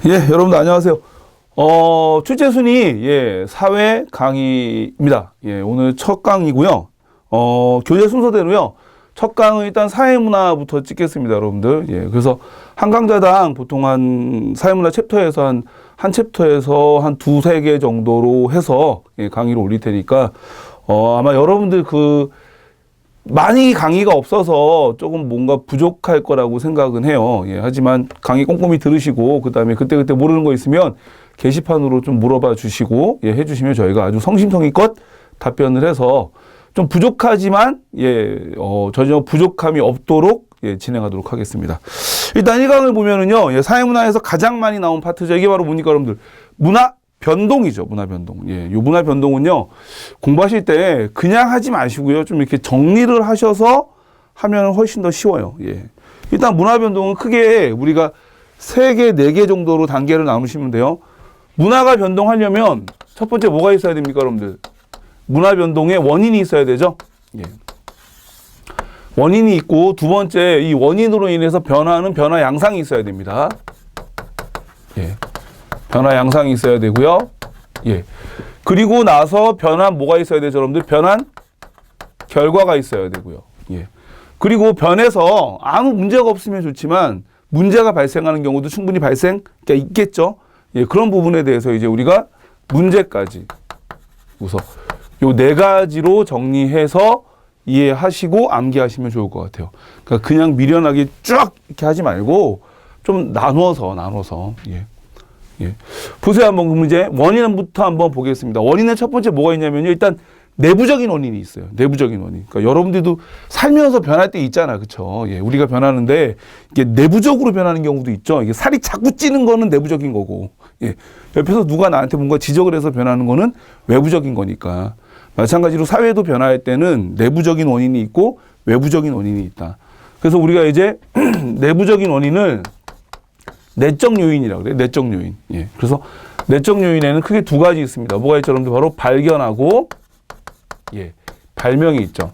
예, 여러분들 안녕하세요. 출제 순위, 사회 강의입니다. 예, 오늘 첫 강의고요. 교재 순서대로요. 첫 강은 일단 사회문화부터 찍겠습니다, 여러분들. 예, 그래서 한 강좌당 보통 한 사회문화 챕터에서 한 챕터에서 한 두세 개 정도로 해서 강의를 올릴 테니까, 아마 여러분들 많이 강의가 없어서 조금 뭔가 부족할 거라고 생각은 해요. 예, 하지만 강의 꼼꼼히 들으시고, 그 다음에 그때그때 모르는 거 있으면 게시판으로 좀 물어봐 주시고, 해주시면 저희가 아주 성심성의껏 답변을 해서 좀 부족하지만, 전혀 부족함이 없도록, 진행하도록 하겠습니다. 일단 1강을 보면은요, 사회문화에서 가장 많이 나온 파트죠. 이게 바로 뭡니까, 여러분들? 문화 변동이죠. 문화 변동. 요 문화 변동은요, 공부하실 때 그냥 하지 마시고요. 좀 이렇게 정리를 하셔서 하면 훨씬 더 쉬워요. 일단 문화 변동은 크게 우리가 3개, 4개 정도로 단계를 나누시면 돼요. 문화가 변동하려면 첫 번째 뭐가 있어야 됩니까, 여러분들? 문화 변동에 원인이 있어야 되죠. 원인이 있고, 두 번째 이 원인으로 인해서 변화하는 변화 양상이 있어야 됩니다. 변화 양상이 있어야 되고요. 그리고 나서 변한 뭐가 있어야 되죠, 여러분들? 변한 결과가 있어야 되고요. 그리고 변해서 아무 문제가 없으면 좋지만 문제가 발생하는 경우도 충분히 있겠죠. 그런 부분에 대해서 이제 우리가 문제까지 우선 요 4가지로 정리해서 이해하시고 암기하시면 좋을 것 같아요. 그러니까 그냥 미련하게 쭉 이렇게 하지 말고 좀 나눠서. 보세요. 한번 그 문제. 원인부터 한번 보겠습니다. 원인은 첫 번째 뭐가 있냐면요. 일단 내부적인 원인이 있어요. 내부적인 원인. 그러니까 여러분들도 살면서 변할 때 있잖아. 그쵸? 우리가 변하는데 이게 내부적으로 변하는 경우도 있죠. 이게 살이 자꾸 찌는 거는 내부적인 거고. 옆에서 누가 나한테 뭔가 지적을 해서 변하는 거는 외부적인 거니까. 마찬가지로 사회도 변할 때는 내부적인 원인이 있고 외부적인 원인이 있다. 그래서 우리가 이제 내부적인 원인을 내적 요인이라고 그래요. 내적 요인. 그래서 내적 요인에는 크게 2가지 있습니다. 뭐가 있죠? 여러분들 바로 발견하고, 발명이 있죠.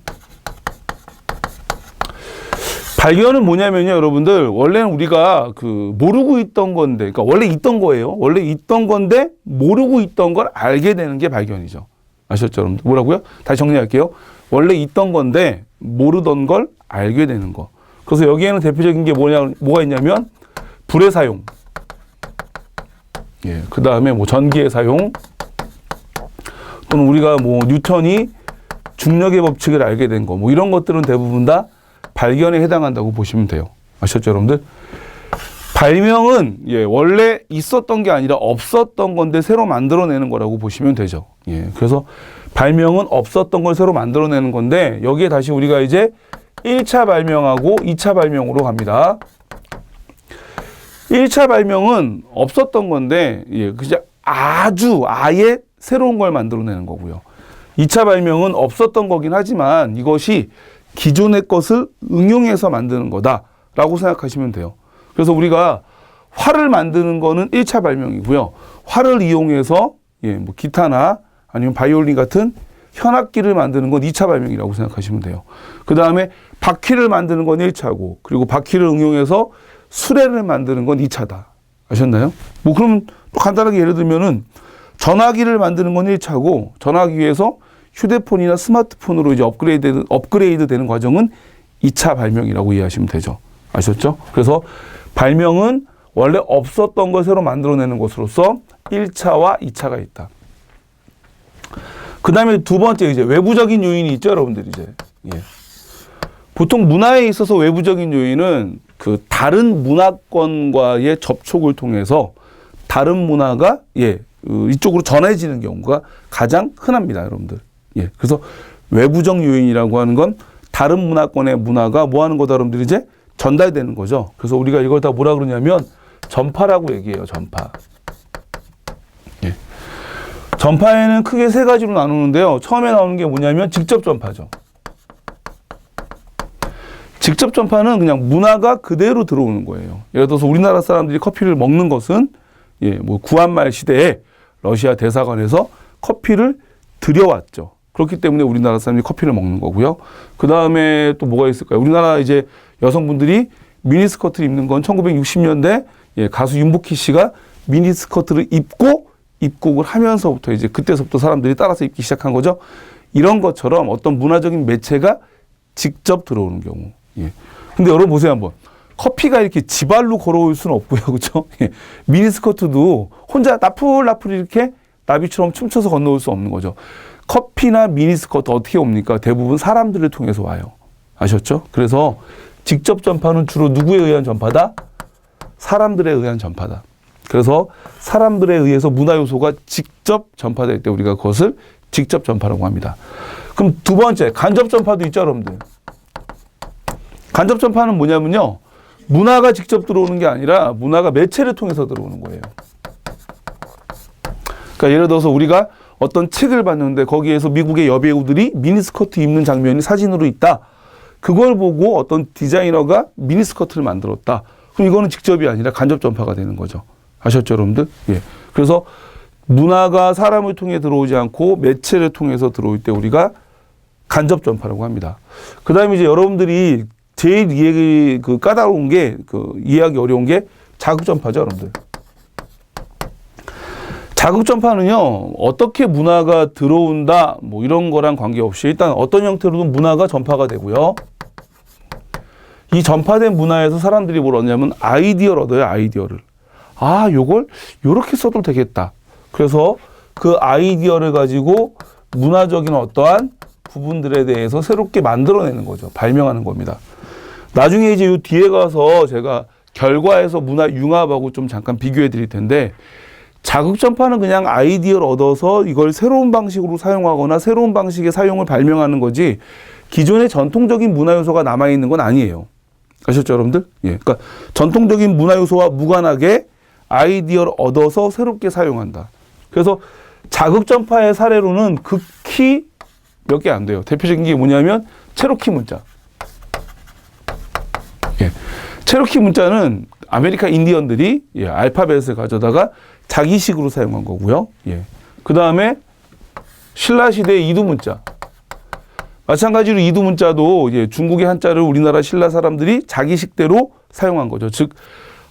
발견은 뭐냐면요, 여러분들. 원래는 우리가 모르고 있던 건데, 그러니까 원래 있던 거예요. 원래 있던 건데, 모르고 있던 걸 알게 되는 게 발견이죠. 아셨죠, 여러분들? 뭐라고요? 다시 정리할게요. 원래 있던 건데, 모르던 걸 알게 되는 거. 그래서 여기에는 대표적인 게 뭐가 있냐면, 불의 사용, 그 다음에 전기의 사용, 또는 우리가 뉴턴이 중력의 법칙을 알게 된 거, 이런 것들은 대부분 다 발견에 해당한다고 보시면 돼요. 아셨죠, 여러분들? 발명은 원래 있었던 게 아니라 없었던 건데 새로 만들어내는 거라고 보시면 되죠. 그래서 발명은 없었던 걸 새로 만들어내는 건데, 여기에 다시 우리가 이제 1차 발명하고 2차 발명으로 갑니다. 1차 발명은 없었던 건데, 그냥 아예 새로운 걸 만들어내는 거고요. 2차 발명은 없었던 거긴 하지만 이것이 기존의 것을 응용해서 만드는 거다라고 생각하시면 돼요. 그래서 우리가 활을 만드는 거는 1차 발명이고요. 활을 이용해서 기타나 아니면 바이올린 같은 현악기를 만드는 건 2차 발명이라고 생각하시면 돼요. 그 다음에 바퀴를 만드는 건 1차고, 그리고 바퀴를 응용해서 수레를 만드는 건 2차다. 아셨나요? 그럼 또 간단하게 예를 들면은 전화기를 만드는 건 1차고, 전화기에서 휴대폰이나 스마트폰으로 이제 업그레이드 되는 과정은 2차 발명이라고 이해하시면 되죠. 아셨죠? 그래서 발명은 원래 없었던 걸 새로 만들어내는 것으로서 1차와 2차가 있다. 그 다음에 두 번째 이제 외부적인 요인이 있죠, 여러분들 이제. 보통 문화에 있어서 외부적인 요인은 다른 문화권과의 접촉을 통해서 다른 문화가 이쪽으로 전해지는 경우가 가장 흔합니다, 여러분들. 그래서 외부적 요인이라고 하는 건 다른 문화권의 문화가 뭐 하는 거다, 여러분들 이제 전달되는 거죠. 그래서 우리가 이걸 다 뭐라 그러냐면 전파라고 얘기해요, 전파. 전파에는 크게 3가지로 나누는데요. 처음에 나오는 게 뭐냐면 직접 전파죠. 직접 전파는 그냥 문화가 그대로 들어오는 거예요. 예를 들어서 우리나라 사람들이 커피를 먹는 것은 구한말 시대에 러시아 대사관에서 커피를 들여왔죠. 그렇기 때문에 우리나라 사람들이 커피를 먹는 거고요. 그 다음에 또 뭐가 있을까요? 우리나라 이제 여성분들이 미니스커트를 입는 건 1960년대 가수 윤복희 씨가 미니스커트를 입고 입국을 하면서부터 이제 그때서부터 사람들이 따라서 입기 시작한 거죠. 이런 것처럼 어떤 문화적인 매체가 직접 들어오는 경우. 예. 근데 여러분 보세요 한번. 커피가 이렇게 지발로 걸어올 수는 없고요. 그렇죠? 예. 미니스커트도 혼자 나풀나풀 이렇게 나비처럼 춤춰서 건너올 수 없는 거죠. 커피나 미니스커트 어떻게 옵니까? 대부분 사람들을 통해서 와요. 아셨죠? 그래서 직접 전파는 주로 누구에 의한 전파다? 사람들에 의한 전파다. 그래서 사람들에 의해서 문화 요소가 직접 전파될 때 우리가 그것을 직접 전파라고 합니다. 그럼 두 번째, 간접 전파도 있죠, 여러분들. 간접 전파는 뭐냐면요. 문화가 직접 들어오는 게 아니라 문화가 매체를 통해서 들어오는 거예요. 그러니까 예를 들어서 우리가 어떤 책을 봤는데 거기에서 미국의 여배우들이 미니스커트 입는 장면이 사진으로 있다. 그걸 보고 어떤 디자이너가 미니스커트를 만들었다. 그럼 이거는 직접이 아니라 간접 전파가 되는 거죠. 아셨죠, 여러분들? 예. 그래서 문화가 사람을 통해 들어오지 않고 매체를 통해서 들어올 때 우리가 간접 전파라고 합니다. 그 다음에 이제 여러분들이 제일 까다로운 게, 이해하기 어려운 게 자극 전파죠, 여러분들. 자극 전파는요, 어떻게 문화가 들어온다, 뭐 이런 거랑 관계없이 일단 어떤 형태로든 문화가 전파가 되고요. 이 전파된 문화에서 사람들이 뭘 얻냐면 아이디어를 얻어요, 아이디어를. 아, 요걸 요렇게 써도 되겠다. 그래서 그 아이디어를 가지고 문화적인 어떠한 부분들에 대해서 새롭게 만들어내는 거죠. 발명하는 겁니다. 나중에 이제 요 뒤에 가서 제가 결과에서 문화 융합하고 좀 잠깐 비교해 드릴 텐데 자극 전파는 그냥 아이디어를 얻어서 이걸 새로운 방식으로 사용하거나 새로운 방식의 사용을 발명하는 거지 기존의 전통적인 문화 요소가 남아있는 건 아니에요. 아셨죠, 여러분들? 예. 그러니까 전통적인 문화 요소와 무관하게 아이디어를 얻어서 새롭게 사용한다. 그래서 자극 전파의 사례로는 극히 몇 개 안 돼요. 대표적인 게 뭐냐면 체로키 문자. 예. 체로키 문자는 아메리카 인디언들이 알파벳을 가져다가 자기식으로 사용한 거고요. 예. 그 다음에 신라 시대의 이두 문자. 마찬가지로 이두 문자도 중국의 한자를 우리나라 신라 사람들이 자기식대로 사용한 거죠. 즉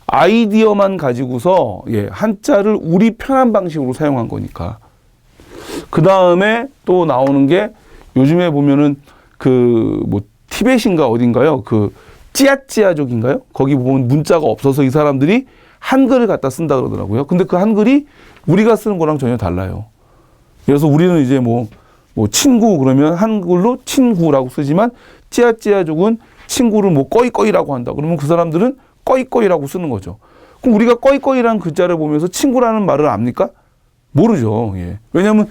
아이디어만 가지고서 한자를 우리 편한 방식으로 사용한 거니까. 그 다음에 또 나오는 게 요즘에 보면은 티벳인가 어딘가요? 찌아찌아족인가요? 거기 보면 문자가 없어서 이 사람들이 한글을 갖다 쓴다 그러더라고요. 근데 그 한글이 우리가 쓰는 거랑 전혀 달라요. 그래서 우리는 이제 친구 그러면 한글로 친구라고 쓰지만 찌아찌아족은 친구를 꺼이꺼이라고 한다. 그러면 그 사람들은 꺼이꺼이라고 쓰는 거죠. 그럼 우리가 꺼이꺼이라는 글자를 보면서 친구라는 말을 압니까? 모르죠. 예. 왜냐하면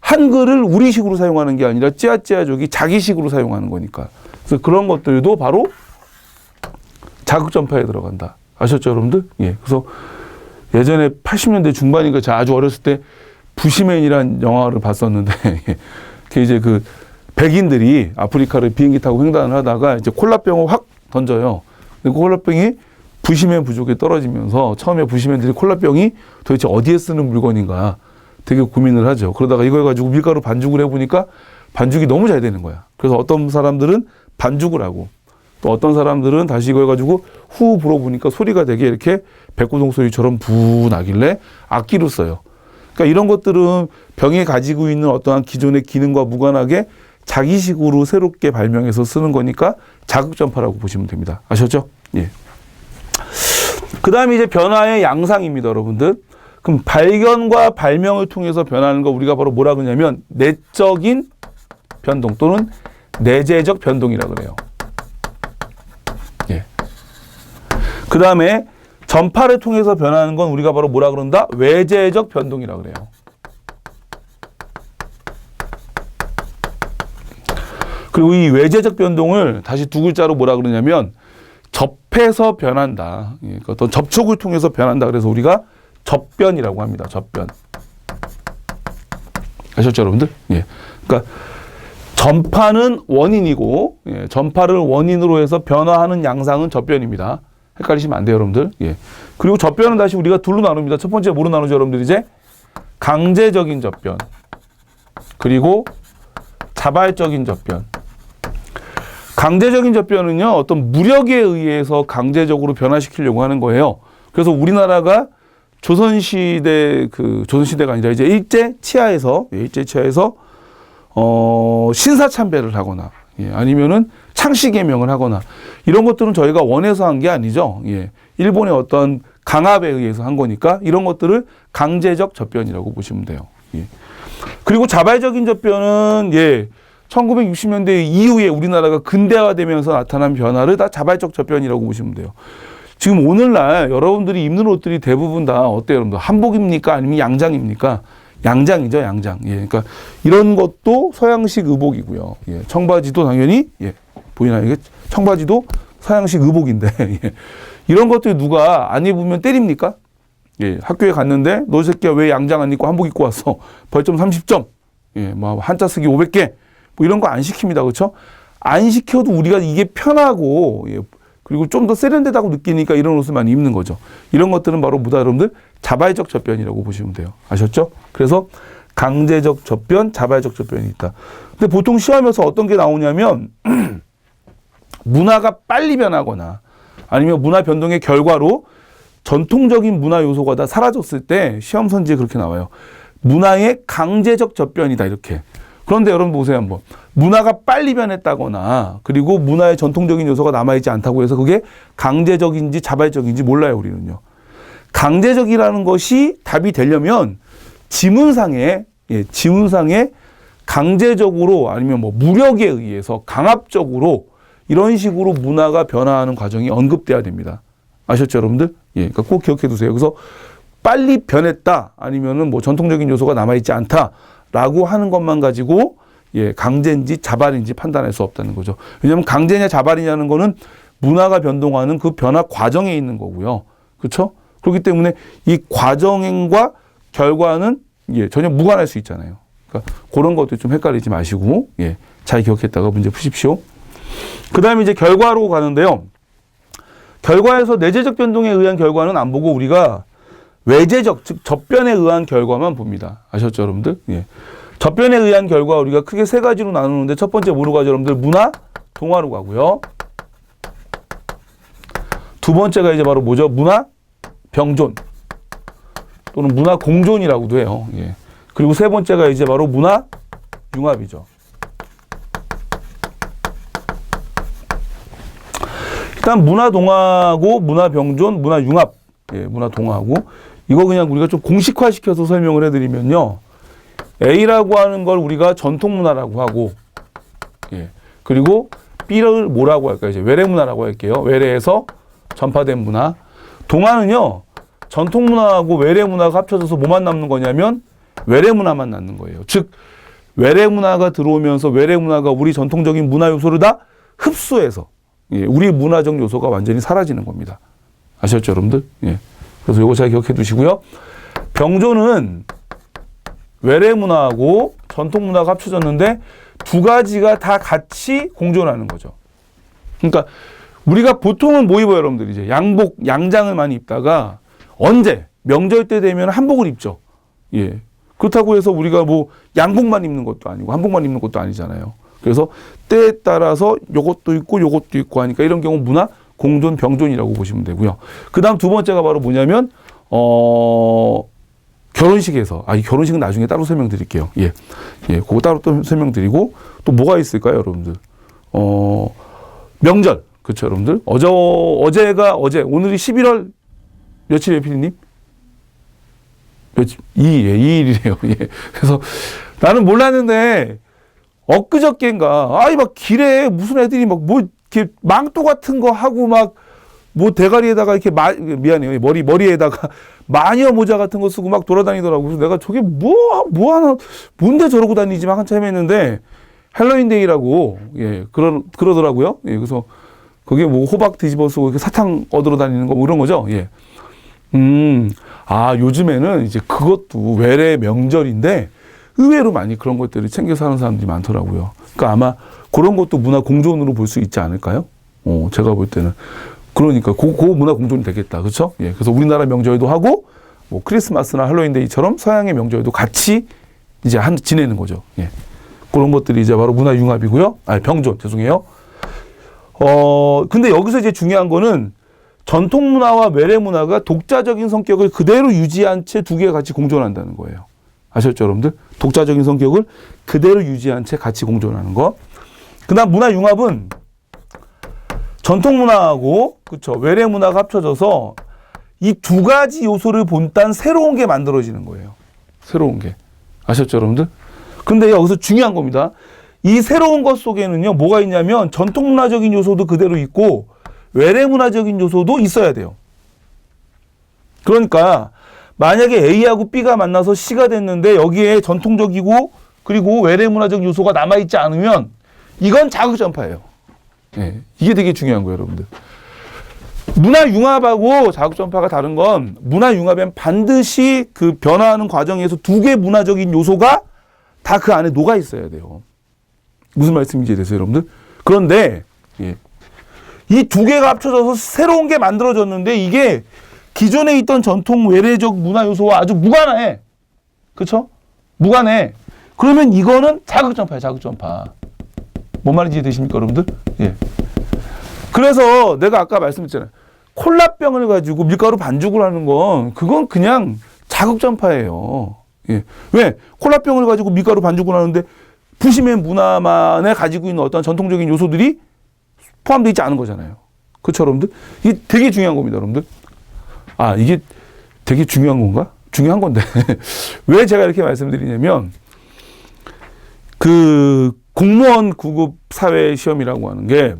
한글을 우리식으로 사용하는 게 아니라 찌아찌아족이 자기식으로 사용하는 거니까. 그래서 그런 것들도 바로 자극전파에 들어간다. 아셨죠, 여러분들? 예. 그래서 예전에 80년대 중반인가 제가 아주 어렸을 때 부시맨이란 영화를 봤었는데 이제 백인들이 아프리카를 비행기 타고 횡단을 하다가 이제 콜라병을 확 던져요. 근데 그 콜라병이 부시맨 부족에 떨어지면서 처음에 부시맨들이 콜라병이 도대체 어디에 쓰는 물건인가 되게 고민을 하죠. 그러다가 이걸 가지고 밀가루 반죽을 해보니까 반죽이 너무 잘 되는 거야. 그래서 어떤 사람들은 반죽을 하고 또 어떤 사람들은 다시 이걸 가지고 후 불어보니까 소리가 되게 이렇게 백고동 소리처럼 부 나길래 악기로 써요. 그러니까 이런 것들은 병이 가지고 있는 어떠한 기존의 기능과 무관하게 자기식으로 새롭게 발명해서 쓰는 거니까 자극전파라고 보시면 됩니다. 아셨죠? 예. 그 다음에 이제 변화의 양상입니다, 여러분들. 그럼 발견과 발명을 통해서 변하는 거 우리가 바로 뭐라 그러냐면 내적인 변동 또는 내재적 변동이라 그래요. 예. 그 다음에 전파를 통해서 변하는 건 우리가 바로 뭐라 그런다? 외재적 변동이라 그래요. 그리고 이 외재적 변동을 다시 두 글자로 뭐라 그러냐면 접해서 변한다. 그러니까 어떤 접촉을 통해서 변한다. 그래서 우리가 접변이라고 합니다. 접변. 아셨죠, 여러분들? 예. 그러니까 전파는 원인이고 전파를 원인으로 해서 변화하는 양상은 접변입니다. 헷갈리시면 안 돼요, 여러분들. 예. 그리고 접변은 다시 우리가 둘로 나눕니다. 첫 번째 뭐로 나누죠, 여러분들? 이제 강제적인 접변. 그리고 자발적인 접변. 강제적인 접변은요, 어떤 무력에 의해서 강제적으로 변화시키려고 하는 거예요. 그래서 우리나라가 조선시대 조선시대가 아니라 이제 일제 치하에서 신사참배를 하거나 예, 아니면은 창씨개명을 하거나 이런 것들은 저희가 원해서 한 게 아니죠. 예, 일본의 어떤 강압에 의해서 한 거니까 이런 것들을 강제적 접변이라고 보시면 돼요. 예. 그리고 자발적인 접변은 1960년대 이후에 우리나라가 근대화되면서 나타난 변화를 다 자발적 접변이라고 보시면 돼요. 지금 오늘날 여러분들이 입는 옷들이 대부분 다 어때요, 여러분들? 한복입니까? 아니면 양장입니까? 양장이죠, 양장. 예, 그러니까 이런 것도 서양식 의복이고요. 예, 청바지도 당연히 보이나요? 이게 청바지도 서양식 의복인데 이런 것들 누가 안 입으면 때립니까? 예, 학교에 갔는데 너 새끼야 왜 양장 안 입고 한복 입고 왔어? 벌점 30점. 예, 뭐 한자 쓰기 500개. 뭐 이런 거 안 시킵니다. 그렇죠? 안 시켜도 우리가 이게 편하고 그리고 좀 더 세련되다고 느끼니까 이런 옷을 많이 입는 거죠. 이런 것들은 바로 뭐다 여러분들? 자발적 접변이라고 보시면 돼요. 아셨죠? 그래서 강제적 접변, 자발적 접변이 있다. 근데 보통 시험에서 어떤 게 나오냐면 문화가 빨리 변하거나 아니면 문화 변동의 결과로 전통적인 문화 요소가 다 사라졌을 때 시험 선지에 그렇게 나와요. 문화의 강제적 접변이다 이렇게. 그런데 여러분 보세요 한번. 문화가 빨리 변했다거나 그리고 문화의 전통적인 요소가 남아있지 않다고 해서 그게 강제적인지 자발적인지 몰라요 우리는요. 강제적이라는 것이 답이 되려면 지문상에 강제적으로 아니면 뭐 무력에 의해서 강압적으로 이런 식으로 문화가 변화하는 과정이 언급돼야 됩니다. 아셨죠 여러분들? 그러니까 꼭 기억해 두세요. 그래서 빨리 변했다 아니면은 뭐 전통적인 요소가 남아있지 않다라고 하는 것만 가지고 강제인지 자발인지 판단할 수 없다는 거죠. 왜냐하면 강제냐 자발이냐는 거는 문화가 변동하는 그 변화 과정에 있는 거고요. 그렇죠? 그렇기 때문에 이 과정과 결과는 전혀 무관할 수 있잖아요. 그러니까 그런 것도 좀 헷갈리지 마시고 잘 기억했다가 문제 푸십시오. 그 다음에 이제 결과로 가는데요. 결과에서 내재적 변동에 의한 결과는 안 보고 우리가 외재적, 즉 접변에 의한 결과만 봅니다. 아셨죠 여러분들? 접변에 의한 결과 우리가 크게 세 가지로 나누는데 첫 번째 뭐로 가죠 여러분들? 문화, 동화로 가고요. 두 번째가 이제 바로 뭐죠? 문화, 병존 또는 문화 공존이라고도 해요. 그리고 세 번째가 이제 바로 문화 융합이죠. 일단 문화 동화고 문화 병존, 문화 융합, 문화 동화고 이거 그냥 우리가 좀 공식화시켜서 설명을 해드리면요. A라고 하는 걸 우리가 전통 문화라고 하고, 그리고 B를 뭐라고 할까요? 이제 외래 문화라고 할게요. 외래에서 전파된 문화. 동화는요, 전통 문화하고 외래 문화가 합쳐져서 뭐만 남는 거냐면 외래 문화만 남는 거예요. 즉, 외래 문화가 들어오면서 외래 문화가 우리 전통적인 문화 요소를 다 흡수해서 우리 문화적 요소가 완전히 사라지는 겁니다. 아셨죠, 여러분들? 그래서 이거 잘 기억해 두시고요. 병존은 외래 문화하고 전통 문화가 합쳐졌는데 두 가지가 다 같이 공존하는 거죠. 그러니까 우리가 보통은 뭐 입어요, 여러분들? 이제 양복, 양장을 많이 입다가 언제? 명절 때 되면 한복을 입죠. 그렇다고 해서 우리가 뭐 양복만 입는 것도 아니고 한복만 입는 것도 아니잖아요. 그래서 때에 따라서 요것도 있고 요것도 있고 하니까 이런 경우 문화 공존, 병존이라고 보시면 되고요. 그 다음 두 번째가 바로 뭐냐면, 결혼식에서, 이 결혼식은 나중에 따로 설명드릴게요. 그거 따로 또 설명드리고, 또 뭐가 있을까요, 여러분들? 명절. 그쵸, 여러분들? 오늘이 11월 며칠이에요, 피디님? 2일이래요. 그래서 나는 몰랐는데, 엊그저께인가, 막 길에 무슨 애들이 막 뭐, 이렇게 망토 같은 거 하고 막, 뭐 대가리에다가 이렇게 미안해요. 머리에다가 마녀 모자 같은 거 쓰고 막 돌아다니더라고요. 그래서 내가 저게 뭐 하나, 뭔데 저러고 다니지 막 한참 헤맸는데, 헬로윈데이라고, 그러더라고요. 그래서 그게 뭐 호박 뒤집어 쓰고 이렇게 사탕 얻으러 다니는 거 뭐 이런 거죠. 요즘에는 이제 그것도 외래 명절인데, 의외로 많이 그런 것들을 챙겨 사는 사람들이 많더라고요. 그러니까 아마 그런 것도 문화 공존으로 볼 수 있지 않을까요? 제가 볼 때는. 그러니까 그 문화 공존이 되겠다. 그렇죠? 그래서 우리나라 명절도 하고 뭐 크리스마스나 할로윈데이처럼 서양의 명절도 같이 이제 지내는 거죠. 그런 것들이 이제 바로 문화 융합이고요. 병존, 죄송해요. 근데 여기서 이제 중요한 거는 전통 문화와 외래 문화가 독자적인 성격을 그대로 유지한 채 두 개가 같이 공존한다는 거예요. 아셨죠, 여러분들? 독자적인 성격을 그대로 유지한 채 같이 공존하는 거. 그다음 문화 융합은 전통 문화하고 그쵸 외래 문화가 합쳐져서 이 두 가지 요소를 본딴 새로운 게 만들어지는 거예요. 새로운 게. 아셨죠, 여러분들? 근데 여기서 중요한 겁니다. 이 새로운 것 속에는요, 뭐가 있냐면 전통 문화적인 요소도 그대로 있고 외래 문화적인 요소도 있어야 돼요. 그러니까 만약에 A하고 B가 만나서 C가 됐는데 여기에 전통적이고 그리고 외래 문화적 요소가 남아있지 않으면 이건 자극전파예요. 예, 이게 되게 중요한 거예요, 여러분들. 문화 융합하고 자극전파가 다른 건 문화 융합엔 반드시 그 변화하는 과정에서 두 개의 문화적인 요소가 다 그 안에 녹아 있어야 돼요. 무슨 말씀인지 이해되세요, 여러분들? 그런데 예, 이 두 개가 합쳐져서 새로운 게 만들어졌는데 이게 기존에 있던 전통 외래적 문화 요소와 아주 무관해. 그렇죠? 무관해. 그러면 이거는 자극전파예요, 자극전파. 뭔 말인지 이해되십니까, 여러분들? 예. 그래서 내가 아까 말씀드렸잖아요. 콜라병을 가지고 밀가루 반죽을 하는 건 그건 그냥 자극전파예요. 예. 왜? 콜라병을 가지고 밀가루 반죽을 하는데 부시맨 문화만에 가지고 있는 어떤 전통적인 요소들이 포함되어 있지 않은 거잖아요. 그렇죠, 여러분들? 이게 되게 중요한 겁니다, 여러분들. 아, 이게 되게 중요한 건가? 중요한 건데. 왜 제가 이렇게 말씀드리냐면, 그 공무원 구급 사회 시험이라고 하는 게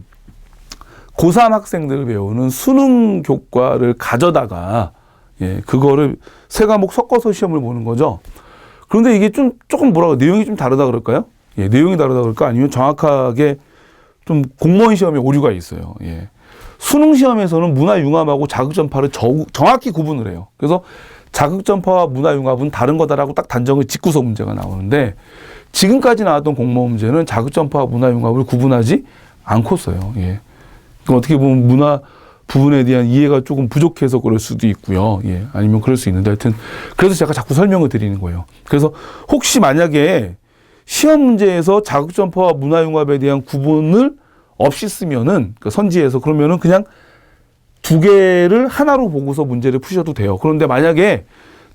고3 학생들을 배우는 수능 교과를 가져다가, 예, 그거를 세 과목 섞어서 시험을 보는 거죠. 그런데 이게 조금 뭐라고, 내용이 좀 다르다 그럴까요? 예, 내용이 다르다 그럴까? 아니면 정확하게 좀 공무원 시험에 오류가 있어요. 예. 수능 시험에서는 문화 융합하고 자극전파를 정확히 구분을 해요. 그래서 자극전파와 문화 융합은 다른 거다라고 딱 단정을 짓고서 문제가 나오는데 지금까지 나왔던 공무원 문제는 자극전파와 문화 융합을 구분하지 않고 써요. 예. 어떻게 보면 문화 부분에 대한 이해가 조금 부족해서 그럴 수도 있고요. 예. 아니면 그럴 수 있는데 하여튼 그래서 제가 자꾸 설명을 드리는 거예요. 그래서 혹시 만약에 시험 문제에서 자극전파와 문화융합에 대한 구분을 없이 쓰면은, 그 선지에서 그러면은 그냥 두 개를 하나로 보고서 문제를 푸셔도 돼요. 그런데 만약에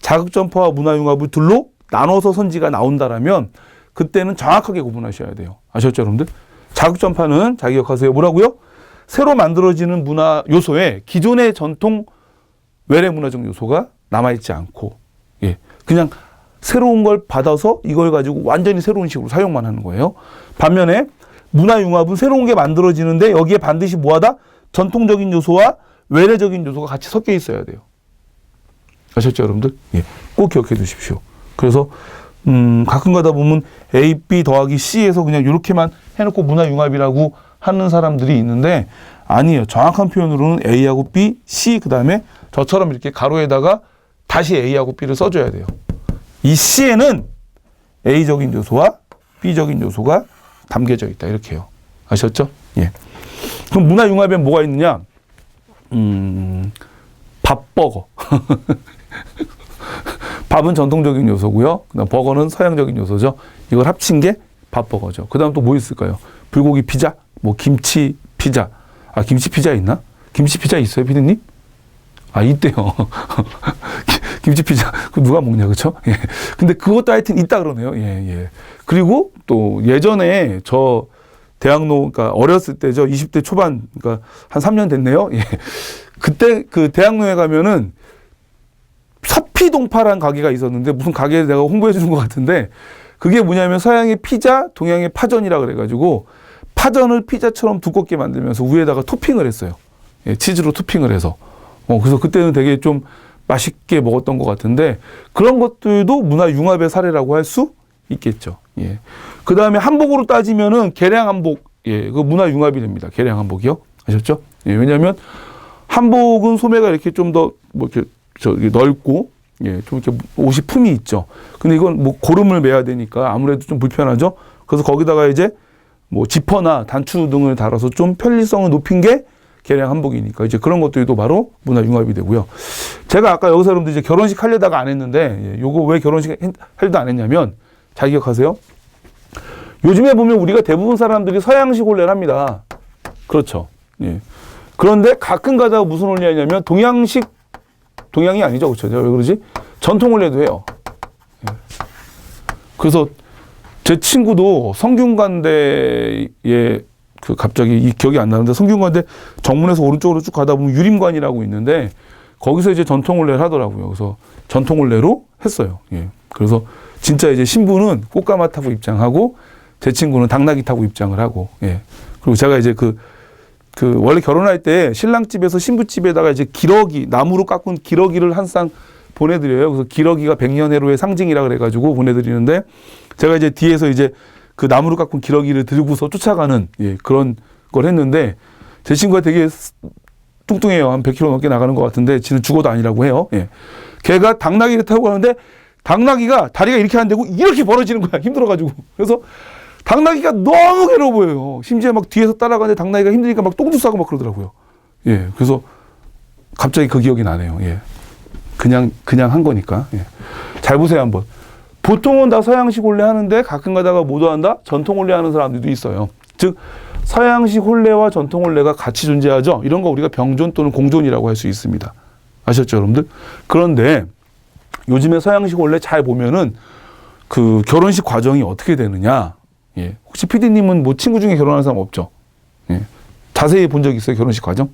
자극전파와 문화융합을 둘로 나눠서 선지가 나온다라면 그때는 정확하게 구분하셔야 돼요. 아셨죠, 여러분들? 자극전파는 잘 기억하세요. 뭐라고요? 새로 만들어지는 문화 요소에 기존의 전통 외래 문화적 요소가 남아있지 않고, 예, 그냥 새로운 걸 받아서 이걸 가지고 완전히 새로운 식으로 사용만 하는 거예요. 반면에 문화융합은 새로운 게 만들어지는데 여기에 반드시 뭐하다? 전통적인 요소와 외래적인 요소가 같이 섞여 있어야 돼요. 아셨죠, 여러분들? 예, 꼭 기억해 두십시오. 그래서 가끔 가다 보면 A, B 더하기 C에서 그냥 이렇게만 해놓고 문화융합이라고 하는 사람들이 있는데 아니에요. 정확한 표현으로는 A하고 B, C 그 다음에 저처럼 이렇게 가로에다가 다시 A하고 B를 써줘야 돼요. 이 C에는 A적인 요소와 B적인 요소가 담겨져 있다. 이렇게요. 아셨죠? 예. 그럼 문화융합에 뭐가 있느냐? 밥버거. 밥은 전통적인 요소고요. 그다음 버거는 서양적인 요소죠. 이걸 합친 게 밥버거죠. 그다음 또 뭐 있을까요? 불고기 피자, 뭐 김치 피자. 아, 김치 피자 있나? 김치 피자 있어요, 피디님? 아, 있대요. 김치 피자. 그 누가 먹냐, 그쵸? 예. 근데 그것도 하여튼 있다 그러네요. 예, 예. 그리고 또 예전에 저 대학로, 그러니까 어렸을 때죠. 20대 초반, 그러니까 한 3년 됐네요. 예. 그때 그 대학로에 가면은 서피동파라는 가게가 있었는데 무슨 가게에 내가 홍보해 주는 것 같은데 그게 뭐냐면 서양의 피자, 동양의 파전이라 그래가지고 파전을 피자처럼 두껍게 만들면서 위에다가 토핑을 했어요. 예, 치즈로 토핑을 해서. 그래서 그때는 되게 좀 맛있게 먹었던 것 같은데 그런 것들도 문화융합의 사례라고 할 수 있겠죠. 예. 그 다음에 한복으로 따지면은 계량한복, 예, 그 문화융합이 됩니다. 계량한복이요. 아셨죠? 예, 왜냐하면 한복은 소매가 이렇게 좀 더 뭐 이렇게 넓고, 예, 좀 이렇게 옷이 품이 있죠. 근데 이건 뭐 고름을 매야 되니까 아무래도 좀 불편하죠. 그래서 거기다가 이제 뭐 지퍼나 단추 등을 달아서 좀 편리성을 높인 게 계량 한복이니까 이제 그런 것들도 바로 문화융합이 되고요. 제가 아까 여기서 여러분들 이제 결혼식 하려다가 안 했는데, 예, 요거 왜 결혼식 하려다 안 했냐면, 잘 기억하세요? 요즘에 보면 우리가 대부분 사람들이 서양식 혼례를 합니다. 그렇죠. 예. 그런데 가끔 가다가 무슨 혼례하냐면 동양이 아니죠. 그렇죠? 왜 그러지? 전통 혼례도 해요. 예. 그래서 제 친구도 성균관대에 그 갑자기 이 기억이 안 나는데 성균관대 정문에서 오른쪽으로 쭉 가다 보면 유림관이라고 있는데 거기서 이제 전통 혼례를 하더라고요. 그래서 전통 혼례로 했어요. 예. 그래서 진짜 이제 신부는 꽃가마 타고 입장하고 제 친구는 당나귀 타고 입장을 하고, 예. 그리고 제가 이제 그 원래 결혼할 때 신랑 집에서 신부 집에다가 이제 기러기, 나무로 깎은 기러기를 한 쌍 보내드려요. 그래서 기러기가 백년해로의 상징이라 그래가지고 보내드리는데 제가 이제 뒤에서 이제 그 나무로 깎은 기러기를 들고서 쫓아가는, 예, 그런 걸 했는데 제 친구가 되게 뚱뚱해요. 한 100kg 넘게 나가는 것 같은데 지는 죽어도 아니라고 해요. 예. 걔가 당나귀를 타고 가는데 당나귀가 다리가 이렇게 안 되고 이렇게 벌어지는 거야. 힘들어가지고. 그래서 당나귀가 너무 괴로워 보여요. 심지어 막 뒤에서 따라가는데 당나귀가 힘드니까 막 똥도 싸고 막 그러더라고요. 예. 그래서 갑자기 그 기억이 나네요. 예. 그냥 한 거니까. 예. 잘 보세요, 한번. 보통은 다 서양식 혼례 하는데 가끔 가다가 못 한다? 전통 혼례 하는 사람들도 있어요. 즉, 서양식 혼례와 전통 혼례가 같이 존재하죠. 이런 거 우리가 병존 또는 공존이라고 할 수 있습니다. 아셨죠, 여러분들? 그런데 요즘에 서양식 혼례 잘 보면은 그 결혼식 과정이 어떻게 되느냐. 예. 혹시 PD님은 뭐 친구 중에 결혼하는 사람 없죠? 예. 자세히 본 적 있어요, 결혼식 과정?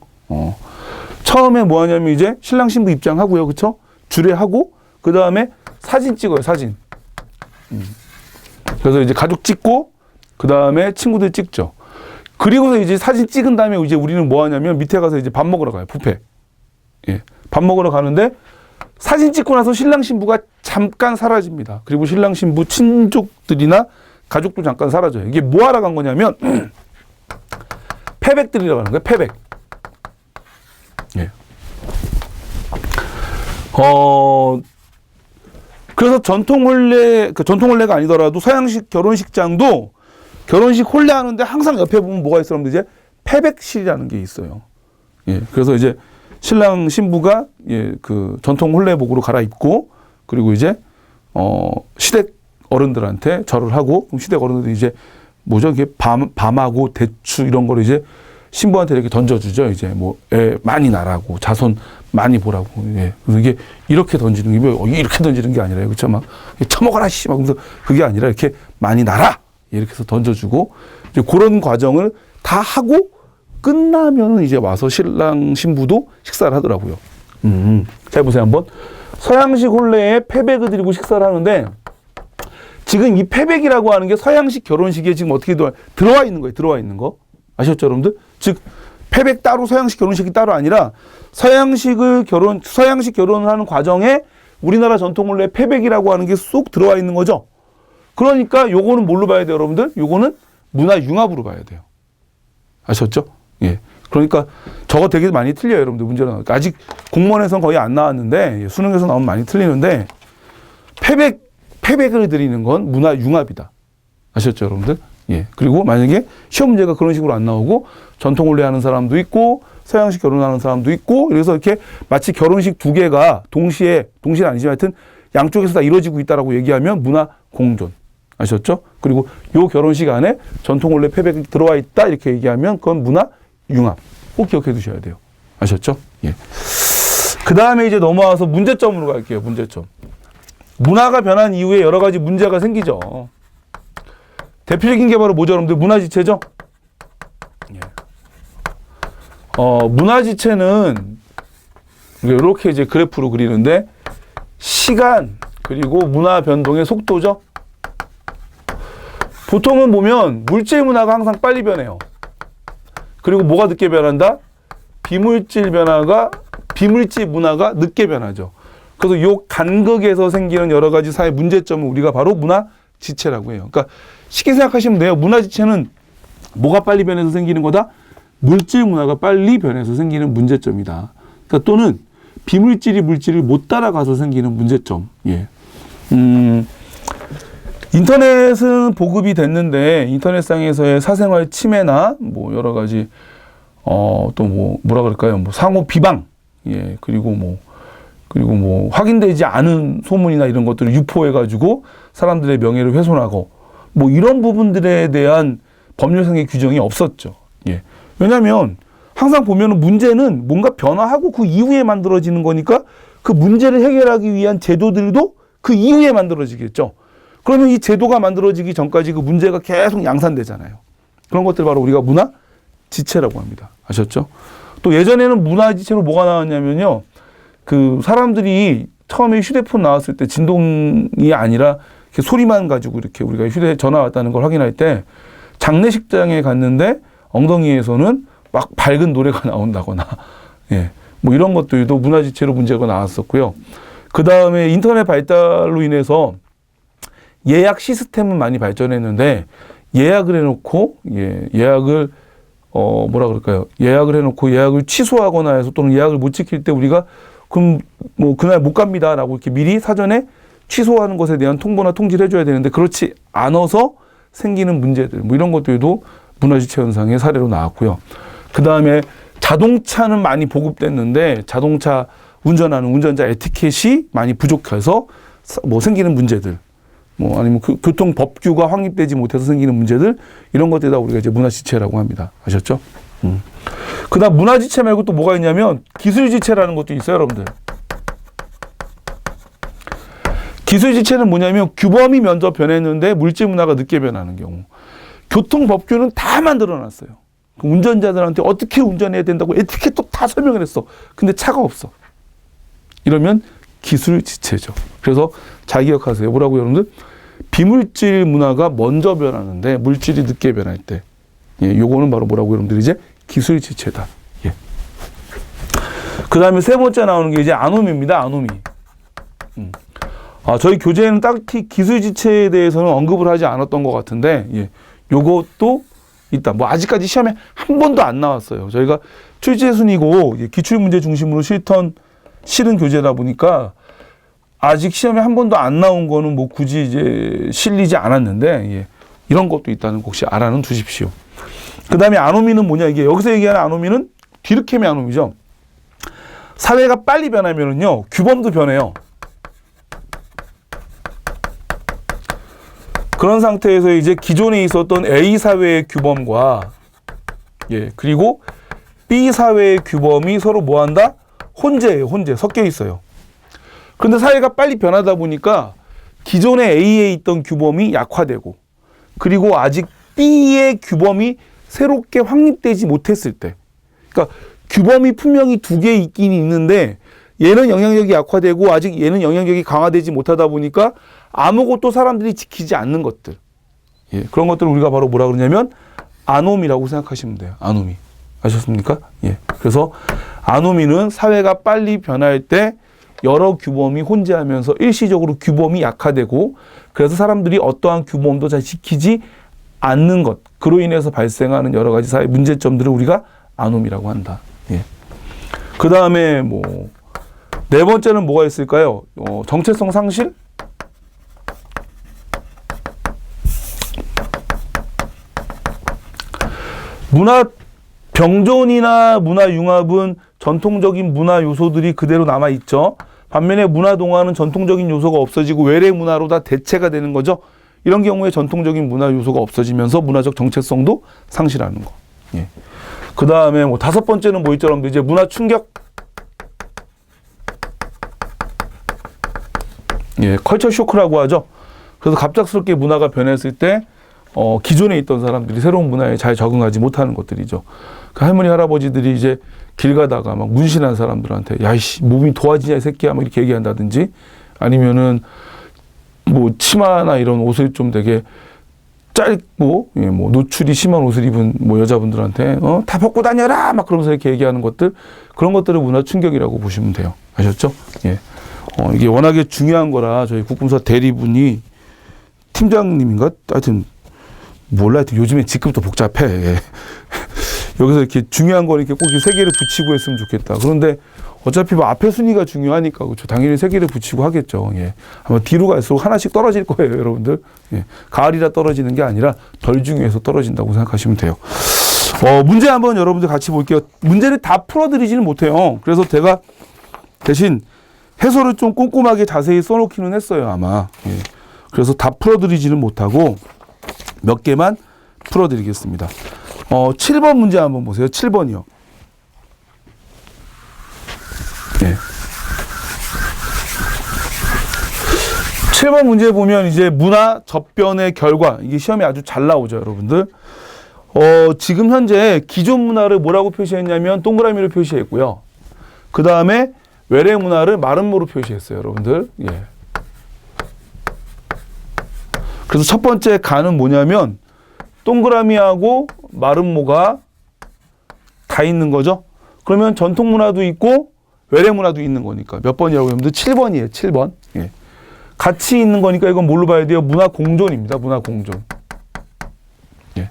처음에 뭐 하냐면 이제 신랑 신부 입장하고요. 그쵸? 주례하고, 그 다음에 사진 찍어요, 사진. 그래서 이제 가족 찍고, 그 다음에 친구들 찍죠. 그리고서 이제 사진 찍은 다음에 이제 우리는 뭐 하냐면 밑에 가서 이제 밥 먹으러 가요, 뷔페. 예. 밥 먹으러 가는데 사진 찍고 나서 신랑 신부가 잠깐 사라집니다. 그리고 신랑 신부 친족들이나 가족도 잠깐 사라져요. 이게 뭐 하러 간 거냐면 패백들이라고 하는 거예요. 패백. 예. 그래서 전통 혼례가 아니더라도 서양식 결혼식장도 결혼식 혼례 하는데 항상 옆에 보면 뭐가 있어? 그러면 이제 패백실이라는 게 있어요. 예. 그래서 이제 신랑 신부가 예, 그 전통 혼례복으로 갈아입고 그리고 이제 시댁 어른들한테 절을 하고 그럼 시댁 어른들이 이제 뭐죠? 이게 밤하고 대추 이런 거를 이제 신부한테 이렇게 던져주죠. 이제 뭐 애 많이 낳으라고 자손 많이 보라고. 예. 그래서 이게 이렇게 던지는 게 뭐 이렇게 던지는 게 아니라요. 그렇죠? 막 처먹어라 씨 막 그러면서 그게 아니라 이렇게 많이 낳아라 이렇게 해서 던져주고 이제 그런 과정을 다 하고 끝나면은 이제 와서 신랑 신부도 식사를 하더라고요. 잘 보세요 한번. 서양식 혼례에 패백을 드리고 식사를 하는데 지금 이 패백이라고 하는 게 서양식 결혼식에 지금 어떻게 들어와 있는 거예요. 들어와 있는 거. 아셨죠, 여러분들? 즉 패백 따로 서양식 결혼식이 따로 아니라 서양식 결혼을 하는 과정에 우리나라 전통 혼례 패백이라고 하는 게 쏙 들어와 있는 거죠. 그러니까 요거는 뭘로 봐야 돼요, 여러분들? 요거는 문화 융합으로 봐야 돼요. 아셨죠? 예. 그러니까 저거 되게 많이 틀려요, 여러분들. 문제는 아직 공무원에서는 거의 안 나왔는데 수능에서 나오면 많이 틀리는데 패백을 드리는 건 문화 융합이다. 아셨죠, 여러분들? 예. 그리고 만약에 시험 문제가 그런 식으로 안 나오고 전통 혼례 하는 사람도 있고 서양식 결혼하는 사람도 있고 그래서 이렇게 마치 결혼식 두 개가 동시에 아니지만 하여튼 양쪽에서 다 이루어지고 있다라고 얘기하면 문화 공존. 아셨죠? 그리고 요 결혼식 안에 전통 혼례 패백이 들어와 있다 이렇게 얘기하면 그건 문화 융합. 꼭 기억해 두셔야 돼요. 아셨죠? 예. 그 다음에 이제 넘어와서 문제점으로 갈게요. 문제점. 문화가 변한 이후에 여러 가지 문제가 생기죠. 대표적인 게 바로 뭐죠, 여러분들? 문화지체죠? 예. 문화지체는 이렇게 이제 그래프로 그리는데 시간 그리고 문화 변동의 속도죠. 보통은 보면 물질 문화가 항상 빨리 변해요. 그리고 뭐가 늦게 변한다? 비물질 문화가 늦게 변하죠. 그래서 요 간극에서 생기는 여러 가지 사회 문제점을 우리가 바로 문화지체라고 해요. 그러니까 쉽게 생각하시면 돼요. 문화지체는 뭐가 빨리 변해서 생기는 거다? 물질 문화가 빨리 변해서 생기는 문제점이다. 그러니까 또는 비물질이 물질을 못 따라가서 생기는 문제점. 예. 인터넷은 보급이 됐는데 인터넷상에서의 사생활 침해나 뭐 여러 가지 또 뭐 뭐라 그럴까요? 뭐 상호 비방. 예. 그리고 뭐 확인되지 않은 소문이나 이런 것들을 유포해 가지고 사람들의 명예를 훼손하고 뭐 이런 부분들에 대한 법률상의 규정이 없었죠. 예. 왜냐하면 항상 보면은 문제는 뭔가 변화하고 그 이후에 만들어지는 거니까 그 문제를 해결하기 위한 제도들도 그 이후에 만들어지겠죠. 그러면 이 제도가 만들어지기 전까지 그 문제가 계속 양산되잖아요. 그런 것들 바로 우리가 문화지체라고 합니다. 아셨죠? 또 예전에는 문화지체로 뭐가 나왔냐면요. 그 사람들이 처음에 휴대폰 나왔을 때 진동이 아니라 이렇게 소리만 가지고 이렇게 우리가 전화 왔다는 걸 확인할 때 장례식장에 갔는데 엉덩이에서는 막 밝은 노래가 나온다거나, 예, 뭐 이런 것들도 문화지체로 문제가 나왔었고요. 그 다음에 인터넷 발달로 인해서 예약 시스템은 많이 발전했는데 예약을 해놓고, 예약을 뭐라 그럴까요? 예약을 해놓고 예약을 취소하거나 해서 또는 예약을 못 지킬 때 우리가 그럼 뭐 그날 못 갑니다라고 이렇게 미리 사전에 취소하는 것에 대한 통보나 통지를 해줘야 되는데 그렇지 않아서 생기는 문제들, 뭐 이런 것들도 문화지체 현상의 사례로 나왔고요. 그 다음에 자동차는 많이 보급됐는데 자동차 운전하는 운전자 에티켓이 많이 부족해서 뭐 생기는 문제들, 뭐 아니면 교통 법규가 확립되지 못해서 생기는 문제들, 이런 것들이 다 우리가 이제 문화지체라고 합니다. 아셨죠? 그 다음 문화지체 말고 또 뭐가 있냐면 기술지체라는 것도 있어요, 여러분들. 기술지체는 뭐냐면 규범이 먼저 변했는데 물질 문화가 늦게 변하는 경우. 교통 법규는 다 만들어놨어요. 운전자들한테 어떻게 운전해야 된다고 에티켓도 다 설명을 했어. 근데 차가 없어. 이러면 기술지체죠. 그래서 잘 기억하세요. 뭐라고 여러분들? 비물질 문화가 먼저 변하는데 물질이 늦게 변할 때, 요거는 바로 뭐라고 여러분들 이제 기술지체다. 그 다음에 세 번째 나오는 게 이제 아노미입니다. 아노미. 저희 교재에는 딱히 기술지체에 대해서는 언급을 하지 않았던 것 같은데, 요것도 있다. 뭐 아직까지 시험에 한 번도 안 나왔어요. 저희가 출제순이고 기출문제 중심으로 실은 교재다 보니까 아직 시험에 한 번도 안 나온 거는 뭐 굳이 이제 실리지 않았는데, 이런 것도 있다는 거 혹시 알아는 두십시오. 그 다음에 아노미는 뭐냐? 이게 여기서 얘기하는 아노미는 디르케미 아노미죠. 사회가 빨리 변하면은요, 규범도 변해요. 그런 상태에서 이제 기존에 있었던 A 사회의 규범과, 그리고 B 사회의 규범이 서로 뭐 한다? 혼재예요, 혼재. 섞여 있어요. 그런데 사회가 빨리 변하다 보니까 기존의 A에 있던 규범이 약화되고, 그리고 아직 B의 규범이 새롭게 확립되지 못했을 때, 그러니까 규범이 분명히 두 개 있긴 있는데 얘는 영향력이 약화되고 아직 얘는 영향력이 강화되지 못하다 보니까 아무것도 사람들이 지키지 않는 것들, 그런 것들을 우리가 바로 뭐라 그러냐면 아노미라고 생각하시면 돼요. 아노미. 아셨습니까? 그래서 아노미는 사회가 빨리 변할 때 여러 규범이 혼재하면서 일시적으로 규범이 약화되고, 그래서 사람들이 어떠한 규범도 잘 지키지 않는 것, 그로 인해서 발생하는 여러 가지 사회 문제점들을 우리가 아노미라고 한다. 그 다음에 뭐 네 번째는 뭐가 있을까요? 정체성 상실? 문화 병존이나 문화 융합은 전통적인 문화 요소들이 그대로 남아 있죠. 반면에 문화 동화는 전통적인 요소가 없어지고 외래 문화로 다 대체가 되는 거죠. 이런 경우에 전통적인 문화 요소가 없어지면서 문화적 정체성도 상실하는 거. 그 다음에 뭐 다섯 번째는 뭐 있죠? 여러분들 이제 문화 충격. 컬처 쇼크라고 하죠. 그래서 갑작스럽게 문화가 변했을 때 기존에 있던 사람들이 새로운 문화에 잘 적응하지 못하는 것들이죠. 그 할머니 할아버지들이 이제 길 가다가 막 문신한 사람들한테 야이씨 몸이 도와지냐 이 새끼야 막 이렇게 얘기한다든지, 아니면은 뭐 치마나 이런 옷을 좀 되게 짧고 뭐 노출이 심한 옷을 입은 뭐 여자분들한테 다 벗고 다녀라 막 그러면서 이렇게 얘기하는 것들, 그런 것들을 문화 충격이라고 보시면 돼요. 아셨죠? 이게 워낙에 중요한 거라 저희 국궁사 대리분이 팀장님인가? 하여튼 몰라. 하여튼 요즘에 직급도 복잡해. 여기서 이렇게 중요한 거 이렇게 꼭 세 개를 붙이고 했으면 좋겠다. 그런데 어차피 뭐 앞에 순위가 중요하니까 그렇죠. 당연히 세 개를 붙이고 하겠죠. 아마 뒤로 갈수록 하나씩 떨어질 거예요, 여러분들. 가을이라 떨어지는 게 아니라 덜 중요해서 떨어진다고 생각하시면 돼요. 문제 한번 여러분들 같이 볼게요. 문제를 다 풀어드리지는 못해요. 그래서 제가 대신 해설을 좀 꼼꼼하게 자세히 써놓기는 했어요, 아마. 그래서 다 풀어드리지는 못하고 몇 개만 풀어드리겠습니다. 7번 문제 한번 보세요. 7번이요. 7번 문제 보면 이제 문화 접변의 결과, 이게 시험에 아주 잘 나오죠, 여러분들. 지금 현재 기존 문화를 뭐라고 표시했냐면 동그라미로 표시했고요. 그 다음에 외래 문화를 마름모로 표시했어요, 여러분들. 예. 그래서 첫 번째 가는 뭐냐면 동그라미하고 마름모가 다 있는 거죠. 그러면 전통 문화도 있고 외래 문화도 있는 거니까 몇 번이라고 하면 7번이에요. 7번. 예. 같이 있는 거니까 이건 뭘로 봐야 돼요? 문화 공존입니다. 문화 공존. 예.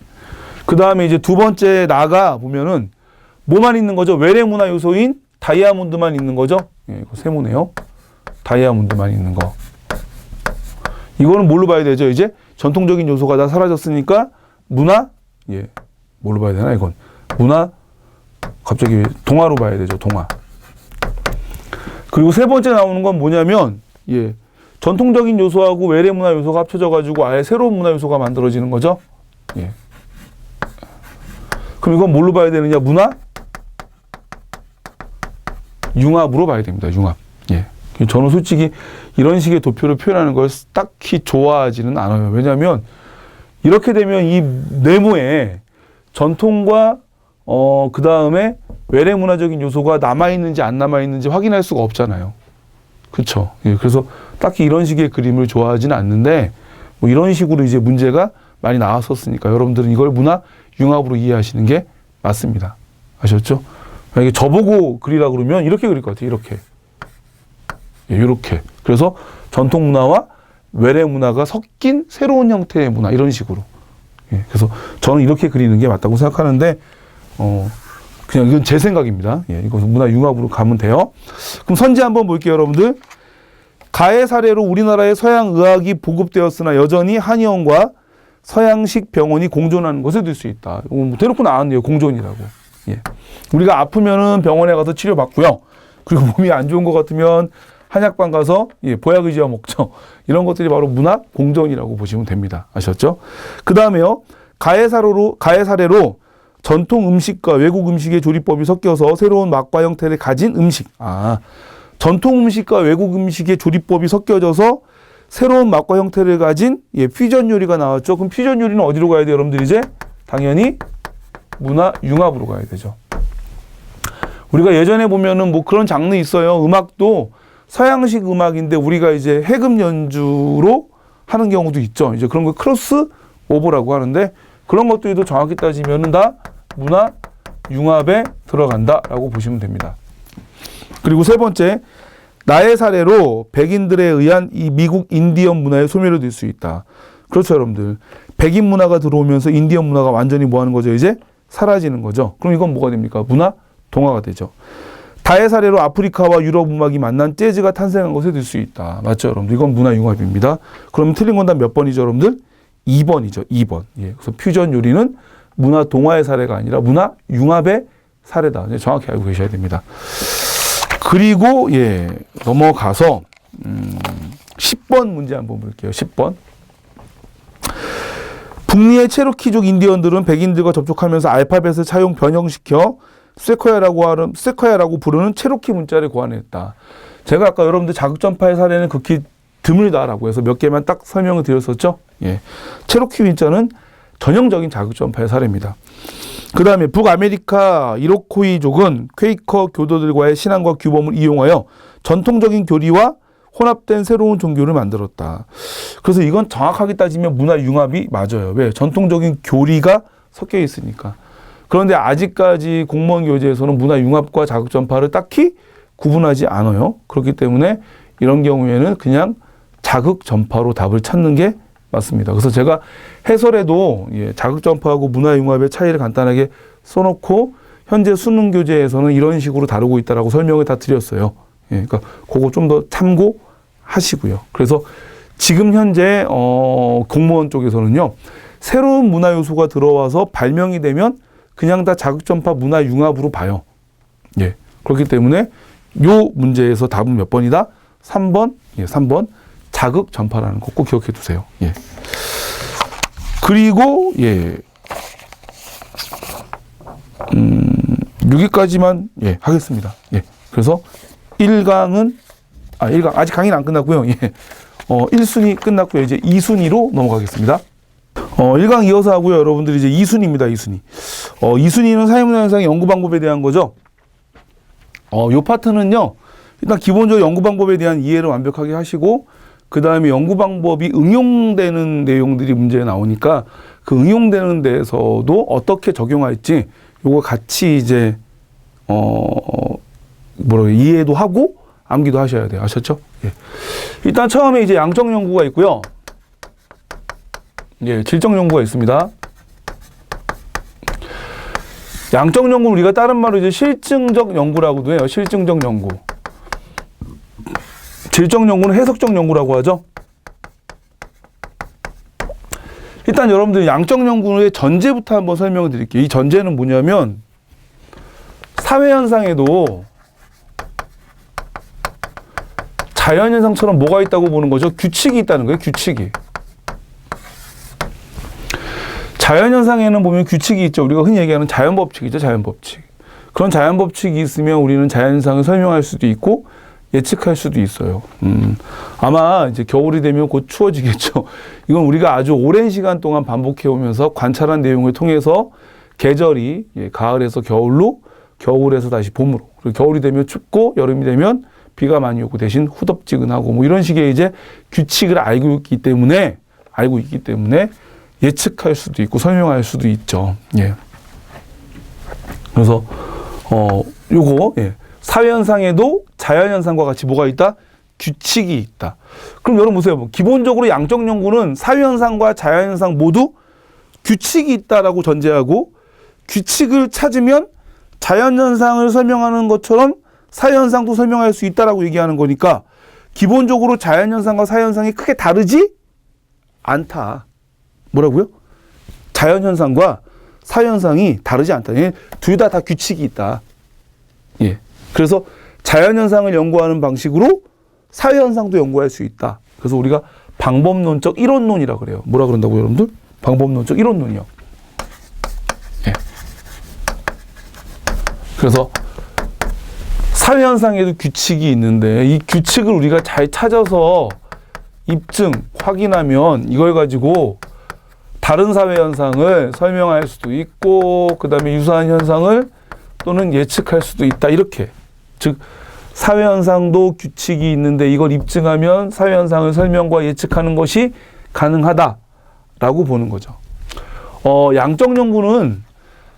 그 다음에 이제 두 번째 나가 보면은 뭐만 있는 거죠? 외래 문화 요소인 다이아몬드만 있는 거죠. 예, 이거 세모네요. 다이아몬드만 있는 거. 이거는 뭘로 봐야 되죠? 이제 전통적인 요소가 다 사라졌으니까 문화, 예, 뭘로 봐야 되나 이건? 문화, 갑자기 동화로 봐야 되죠. 동화. 그리고 세 번째 나오는 건 뭐냐면, 예, 전통적인 요소하고 외래 문화 요소가 합쳐져가지고 아예 새로운 문화 요소가 만들어지는 거죠. 예. 그럼 이건 뭘로 봐야 되느냐? 문화 융합으로 봐야 됩니다. 융합. 예. 저는 솔직히 이런 식의 도표를 표현하는 걸 딱히 좋아하지는 않아요. 왜냐하면 이렇게 되면 이 네모에 전통과 그 다음에 외래 문화적인 요소가 남아있는지 안 남아있는지 확인할 수가 없잖아요. 그렇죠. 예, 그래서 딱히 이런 식의 그림을 좋아하지는 않는데 뭐 이런 식으로 이제 문제가 많이 나왔었으니까 여러분들은 이걸 문화 융합으로 이해하시는 게 맞습니다. 아셨죠? 만약에 저보고 그리라 그러면 이렇게 그릴 것 같아요. 이렇게. 예, 이렇게. 그래서 전통 문화와 외래 문화가 섞인 새로운 형태의 문화 이런 식으로. 예, 그래서 저는 이렇게 그리는 게 맞다고 생각하는데 그냥 이건 제 생각입니다. 예, 이거 문화 융합으로 가면 돼요. 그럼 선지 한번 볼게요, 여러분들. 가해 사례로 우리나라의 서양 의학이 보급되었으나 여전히 한의원과 서양식 병원이 공존하는 것을 들 수 있다. 이거 뭐 대놓고 나왔네요, 공존이라고. 예. 우리가 아프면은 병원에 가서 치료받고요. 그리고 몸이 안 좋은 것 같으면 한약방 가서 예, 보약을 지어 먹죠. 이런 것들이 바로 문화 공존이라고 보시면 됩니다. 아셨죠? 그 다음에요. 가해 사례로 전통 음식과 외국 음식의 조리법이 섞여서 새로운 맛과 형태를 가진 음식. 전통 음식과 외국 음식의 조리법이 섞여져서 새로운 맛과 형태를 가진 예, 퓨전 요리가 나왔죠. 그럼 퓨전 요리는 어디로 가야 돼요, 여러분들? 이제 당연히 문화 융합으로 가야 되죠. 우리가 예전에 보면은 뭐 그런 장르 있어요. 음악도 서양식 음악인데 우리가 이제 해금 연주로 하는 경우도 있죠. 이제 그런 거 크로스 오버라고 하는데 그런 것들도 정확히 따지면은 다 문화 융합에 들어간다라고 보시면 됩니다. 그리고 세 번째, 나의 사례로 백인들에 의한 이 미국 인디언 문화의 소멸이 될 수 있다. 그렇죠, 여러분들. 백인 문화가 들어오면서 인디언 문화가 완전히 뭐 하는 거죠? 이제 사라지는 거죠. 그럼 이건 뭐가 됩니까? 문화 동화가 되죠. 다의 사례로 아프리카와 유럽 음악이 만난 재즈가 탄생한 것에 들 수 있다. 맞죠, 여러분들? 이건 문화 융합입니다. 그러면 틀린 건 다 몇 번이죠, 여러분들? 2번이죠. 2번. 예. 그래서 퓨전 요리는 문화 동화의 사례가 아니라 문화 융합의 사례다. 정확히 알고 계셔야 됩니다. 그리고 예, 넘어가서 10번 문제 한번 볼게요. 10번. 북미의 체로키족 인디언들은 백인들과 접촉하면서 알파벳을 차용 변형시켜 세쿼야라고 부르는 체로키 문자를 고안했다. 제가 아까 여러분들 자극전파의 사례는 극히 드물다라고 해서 몇 개만 딱 설명을 드렸었죠. 예. 체로키 문자는 전형적인 자극전파의 사례입니다. 그 다음에 북아메리카 이로코이족은 퀘이커 교도들과의 신앙과 규범을 이용하여 전통적인 교리와 혼합된 새로운 종교를 만들었다. 그래서 이건 정확하게 따지면 문화 융합이 맞아요. 왜? 전통적인 교리가 섞여 있으니까. 그런데 아직까지 공무원 교재에서는 문화 융합과 자극전파를 딱히 구분하지 않아요. 그렇기 때문에 이런 경우에는 그냥 자극전파로 답을 찾는 게 맞습니다. 그래서 제가 해설에도 예, 자극전파하고 문화융합의 차이를 간단하게 써놓고 현재 수능 교재에서는 이런 식으로 다루고 있다라고 설명을 다 드렸어요. 예, 그러니까 그거 좀 더 참고하시고요. 그래서 지금 현재 공무원 쪽에서는요. 새로운 문화 요소가 들어와서 발명이 되면 그냥 다 자극전파 문화융합으로 봐요. 예, 그렇기 때문에 요 문제에서 답은 몇 번이다? 3번. 예, 3번. 자극전파라는 거 꼭 기억해 두세요. 예. 그리고 예. 6위까지만 예, 하겠습니다. 예. 그래서 1강은 1강 아직 강의는 안 끝났고요. 예. 1순위 끝났고요. 이제 2순위로 넘어가겠습니다. 1강 이어서 하고요. 여러분들 이제 2순위입니다. 2순위. 2순위는 사회문화현상의 연구 방법에 대한 거죠. 요 파트는요. 일단 기본적으로 연구 방법에 대한 이해를 완벽하게 하시고 그 다음에 연구 방법이 응용되는 내용들이 문제에 나오니까 그 응용되는 데에서도 어떻게 적용할지 요거 같이 이제 이해도 하고 암기도 하셔야 돼요. 아셨죠? 예. 일단 처음에 이제 양적 연구가 있고요. 예, 질적 연구가 있습니다. 양적 연구는 우리가 다른 말로 이제 실증적 연구라고도 해요. 실증적 연구. 질적 연구는 해석적 연구라고 하죠. 일단 여러분들 양적 연구의 전제부터 한번 설명을 드릴게요. 이 전제는 뭐냐면 사회현상에도 자연현상처럼 뭐가 있다고 보는 거죠? 규칙이 있다는 거예요. 규칙이. 자연현상에는 보면 규칙이 있죠. 우리가 흔히 얘기하는 자연법칙이죠. 자연법칙. 그런 자연법칙이 있으면 우리는 자연현상을 설명할 수도 있고 예측할 수도 있어요. 아마 이제 겨울이 되면 곧 추워지겠죠. 이건 우리가 아주 오랜 시간 동안 반복해 오면서 관찰한 내용을 통해서 계절이 가을에서 겨울로, 겨울에서 다시 봄으로, 그리고 겨울이 되면 춥고 여름이 되면 비가 많이 오고 대신 후덥지근하고 뭐 이런 식의 이제 규칙을 알고 있기 때문에 예측할 수도 있고 설명할 수도 있죠. 예. 그래서 요거 사회현상에도 자연현상과 같이 뭐가 있다? 규칙이 있다. 그럼 여러분 보세요. 기본적으로 양적 연구는 사회현상과 자연현상 모두 규칙이 있다라고 전제하고 규칙을 찾으면 자연현상을 설명하는 것처럼 사회현상도 설명할 수 있다라고 얘기하는 거니까 기본적으로 자연현상과 사회현상이 크게 다르지 않다. 뭐라고요? 자연현상과 사회현상이 다르지 않다. 둘 다 규칙이 있다. 예. 그래서 자연현상을 연구하는 방식으로 사회현상도 연구할 수 있다. 그래서 우리가 방법론적 이론론이라고 그래요. 뭐라 그런다고요, 여러분들? 방법론적 이론론이요. 예. 그래서 사회현상에도 규칙이 있는데 이 규칙을 우리가 잘 찾아서 입증, 확인하면 이걸 가지고 다른 사회현상을 설명할 수도 있고 그 다음에 유사한 현상을 또는 예측할 수도 있다. 이렇게. 즉 사회현상도 규칙이 있는데 이걸 입증하면 사회현상을 설명과 예측하는 것이 가능하다라고 보는 거죠. 양적 연구는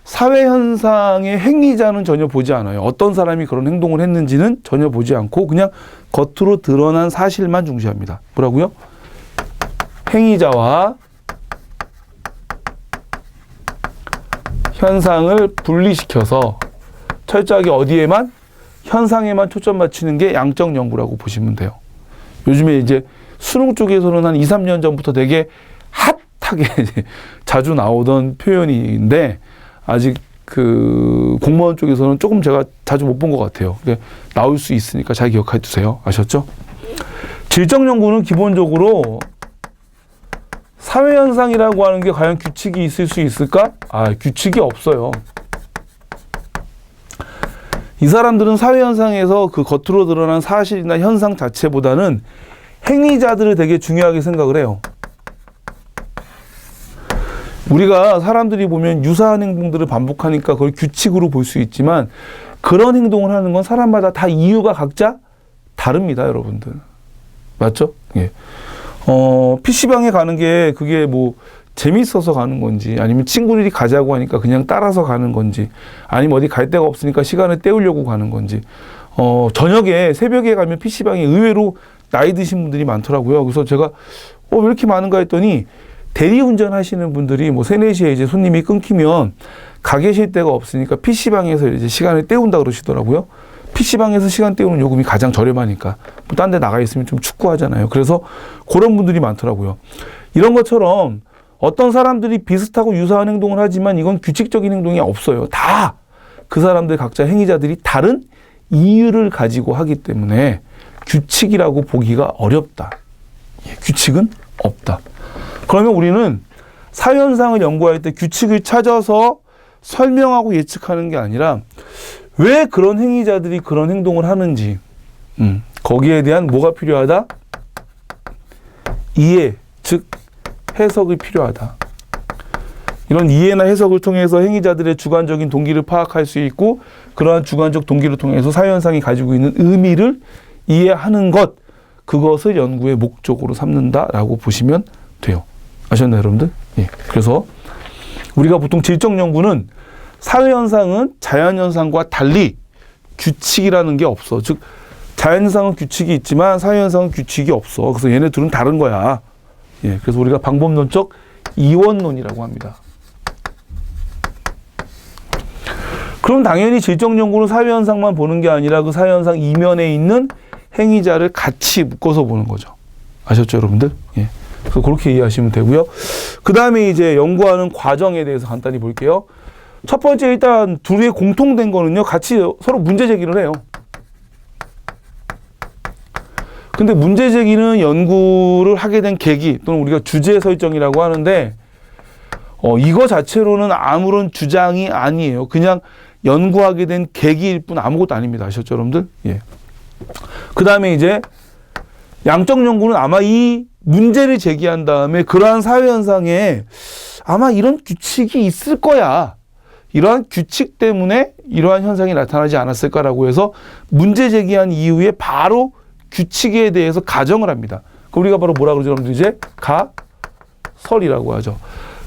사회현상의 행위자는 전혀 보지 않아요. 어떤 사람이 그런 행동을 했는지는 전혀 보지 않고 그냥 겉으로 드러난 사실만 중시합니다. 뭐라고요? 행위자와 현상을 분리시켜서 철저하게 어디에만? 현상에만 초점 맞추는 게 양적 연구라고 보시면 돼요. 요즘에 이제 수능 쪽에서는 한 2, 3년 전부터 되게 핫하게 자주 나오던 표현인데 아직 그 공무원 쪽에서는 조금 제가 자주 못 본 것 같아요. 나올 수 있으니까 잘 기억해 두세요. 아셨죠? 질적 연구는 기본적으로 사회현상이라고 하는 게 과연 규칙이 있을 수 있을까? 규칙이 없어요. 이 사람들은 사회현상에서 그 겉으로 드러난 사실이나 현상 자체보다는 행위자들을 되게 중요하게 생각을 해요. 우리가 사람들이 보면 유사한 행동들을 반복하니까 그걸 규칙으로 볼 수 있지만 그런 행동을 하는 건 사람마다 다 이유가 각자 다릅니다, 여러분들. 맞죠? 예. PC방에 가는 게 그게 뭐 재밌어서 가는 건지 아니면 친구들이 가자고 하니까 그냥 따라서 가는 건지 아니면 어디 갈 데가 없으니까 시간을 때우려고 가는 건지 저녁에 새벽에 가면 PC방에 의외로 나이 드신 분들이 많더라고요. 그래서 제가 왜 이렇게 많은가 했더니 대리운전 하시는 분들이 뭐 3, 4시에 이제 손님이 끊기면 가 계실 데가 없으니까 PC방에서 이제 시간을 때운다 그러시더라고요. PC방에서 시간 때우는 요금이 가장 저렴하니까 뭐 딴 데 나가 있으면 좀 축구하잖아요. 그래서 그런 분들이 많더라고요. 이런 것처럼 어떤 사람들이 비슷하고 유사한 행동을 하지만 이건 규칙적인 행동이 없어요. 다 그 사람들 각자 행위자들이 다른 이유를 가지고 하기 때문에 규칙이라고 보기가 어렵다. 규칙은 없다. 그러면 우리는 사회현상을 연구할 때 규칙을 찾아서 설명하고 예측하는 게 아니라 왜 그런 행위자들이 그런 행동을 하는지 거기에 대한 뭐가 필요하다? 이해, 즉 해석이 필요하다. 이런 이해나 해석을 통해서 행위자들의 주관적인 동기를 파악할 수 있고 그러한 주관적 동기를 통해서 사회현상이 가지고 있는 의미를 이해하는 것, 그것을 연구의 목적으로 삼는다라고 보시면 돼요. 아셨나요, 여러분들? 예. 그래서 우리가 보통 질적 연구는 사회현상은 자연현상과 달리 규칙이라는 게 없어. 즉 자연현상은 규칙이 있지만 사회현상은 규칙이 없어. 그래서 얘네 둘은 다른 거야. 예. 그래서 우리가 방법론적 이원론이라고 합니다. 그럼 당연히 질적 연구는 사회현상만 보는 게 아니라 그 사회현상 이면에 있는 행위자를 같이 묶어서 보는 거죠. 아셨죠, 여러분들? 예. 그래서 그렇게 이해하시면 되고요. 그 다음에 이제 연구하는 과정에 대해서 간단히 볼게요. 첫 번째, 일단 둘의 공통된 거는요, 같이 서로 문제 제기를 해요. 근데 문제 제기는 연구를 하게 된 계기 또는 우리가 주제 설정이라고 하는데, 이거 자체로는 아무런 주장이 아니에요. 그냥 연구하게 된 계기일 뿐 아무것도 아닙니다. 아셨죠, 여러분들? 예. 그 다음에 이제 양적 연구는 아마 이 문제를 제기한 다음에 그러한 사회현상에 아마 이런 규칙이 있을 거야. 이러한 규칙 때문에 이러한 현상이 나타나지 않았을까라고 해서 문제 제기한 이후에 바로 규칙에 대해서 가정을 합니다. 그 우리가 바로 뭐라 그러죠, 여러분들? 이제 가설이라고 하죠.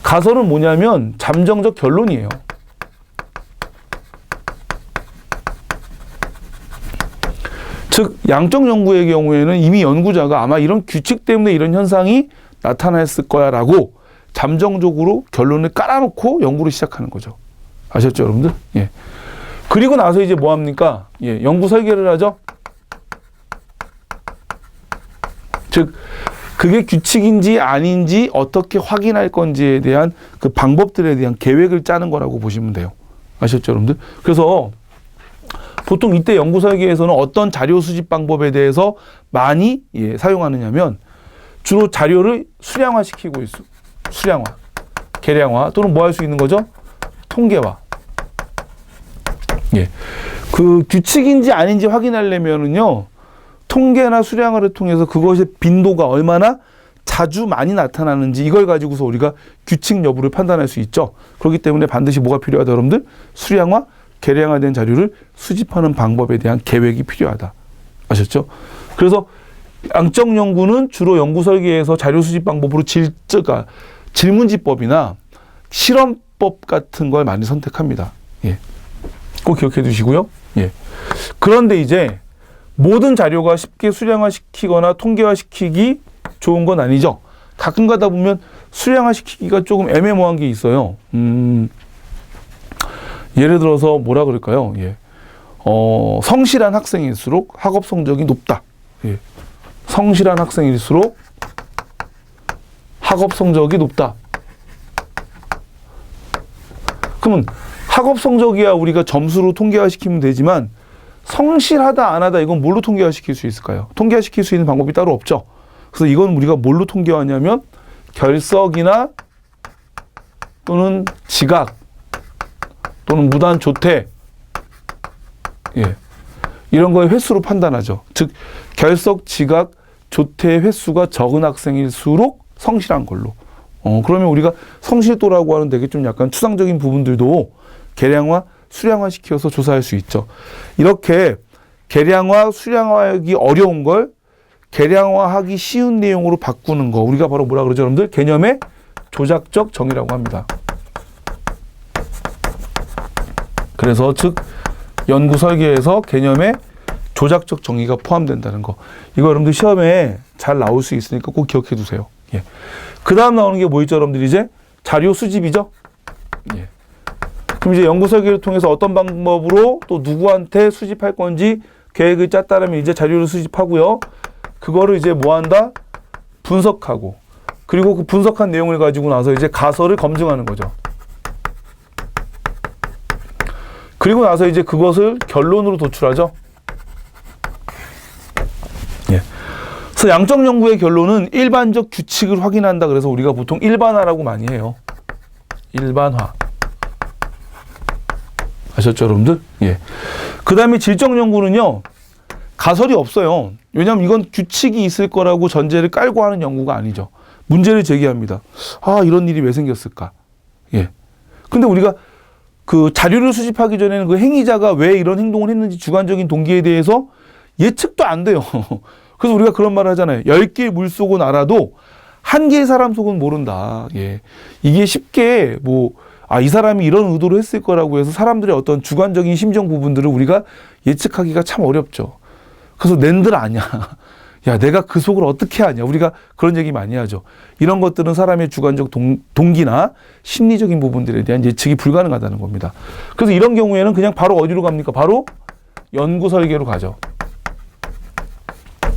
가설은 뭐냐면 잠정적 결론이에요. 즉 양적 연구의 경우에는 이미 연구자가 아마 이런 규칙 때문에 이런 현상이 나타났을 거야 라고 잠정적으로 결론을 깔아놓고 연구를 시작하는 거죠. 아셨죠, 여러분들? 예. 그리고 나서 이제 뭐 합니까? 예, 연구 설계를 하죠. 즉 그게 규칙인지 아닌지 어떻게 확인할 건지에 대한 그 방법들에 대한 계획을 짜는 거라고 보시면 돼요. 아셨죠, 여러분들? 그래서 보통 이때 연구 설계에서는 어떤 자료 수집 방법에 대해서 많이 사용하느냐면 주로 자료를 수량화시키고 있어. 수량화, 계량화 또는 뭐 할 수 있는 거죠? 통계화. 예, 그 규칙인지 아닌지 확인하려면은요, 통계나 수량화를 통해서 그것의 빈도가 얼마나 자주 많이 나타나는지 이걸 가지고서 우리가 규칙 여부를 판단할 수 있죠. 그렇기 때문에 반드시 뭐가 필요하다, 여러분들? 수량화, 계량화된 자료를 수집하는 방법에 대한 계획이 필요하다. 아셨죠? 그래서 양적 연구는 주로 연구 설계에서 자료 수집 방법으로 질문지법이나 실험법 같은 걸 많이 선택합니다. 예. 꼭 기억해 두시고요. 예. 그런데 이제 모든 자료가 쉽게 수량화시키거나 통계화시키기 좋은 건 아니죠. 가끔 가다 보면 수량화시키기가 조금 애매모호한 게 있어요. 예를 들어서 뭐라 그럴까요? 예. 성실한 학생일수록 학업 성적이 높다. 예. 성실한 학생일수록 학업 성적이 높다. 그러면 학업 성적이야 우리가 점수로 통계화시키면 되지만 성실하다 안 하다 이건 뭘로 통계화시킬 수 있을까요? 통계화시킬 수 있는 방법이 따로 없죠. 그래서 이건 우리가 뭘로 통계화하냐면 결석이나 또는 지각 또는 무단 조퇴, 예, 이런 거의 횟수로 판단하죠. 즉 결석, 지각, 조퇴 횟수가 적은 학생일수록 성실한 걸로. 그러면 우리가 성실도라고 하는 되게 좀 약간 추상적인 부분들도 계량화, 수량화 시켜서 조사할 수 있죠. 이렇게 계량화, 수량화하기 어려운 걸 계량화하기 쉬운 내용으로 바꾸는 거, 우리가 바로 뭐라 그러죠, 여러분들? 개념의 조작적 정의라고 합니다. 그래서 즉 연구 설계에서 개념의 조작적 정의가 포함된다는 거. 이거 여러분들 시험에 잘 나올 수 있으니까 꼭 기억해 두세요. 예. 그 다음 나오는 게 뭐 있죠, 여러분들? 이제 자료 수집이죠. 예. 그럼 이제 연구 설계를 통해서 어떤 방법으로 또 누구한테 수집할 건지 계획을 짰다면 이제 자료를 수집하고요. 그거를 이제 뭐 한다? 분석하고. 그리고 그 분석한 내용을 가지고 나서 이제 가설을 검증하는 거죠. 그리고 나서 이제 그것을 결론으로 도출하죠. 예. 그래서 양적 연구의 결론은 일반적 규칙을 확인한다. 그래서 우리가 보통 일반화라고 많이 해요. 일반화. 아셨죠, 여러분들? 예. 그 다음에 질적 연구는요, 가설이 없어요. 왜냐하면 이건 규칙이 있을 거라고 전제를 깔고 하는 연구가 아니죠. 문제를 제기합니다. 아, 이런 일이 왜 생겼을까? 예. 근데 우리가 그 자료를 수집하기 전에는 그 행위자가 왜 이런 행동을 했는지 주관적인 동기에 대해서 예측도 안 돼요. 그래서 우리가 그런 말을 하잖아요. 10개의 물속은 알아도 1개의 사람 속은 모른다. 예. 이게 쉽게 이 사람이 이런 의도로 했을 거라고 해서 사람들의 어떤 주관적인 심정 부분들을 우리가 예측하기가 참 어렵죠. 그래서 낸들 아냐. 야, 내가 그 속을 어떻게 아냐. 우리가 그런 얘기 많이 하죠. 이런 것들은 사람의 주관적 동기나 심리적인 부분들에 대한 예측이 불가능하다는 겁니다. 그래서 이런 경우에는 그냥 바로 어디로 갑니까? 바로 연구 설계로 가죠.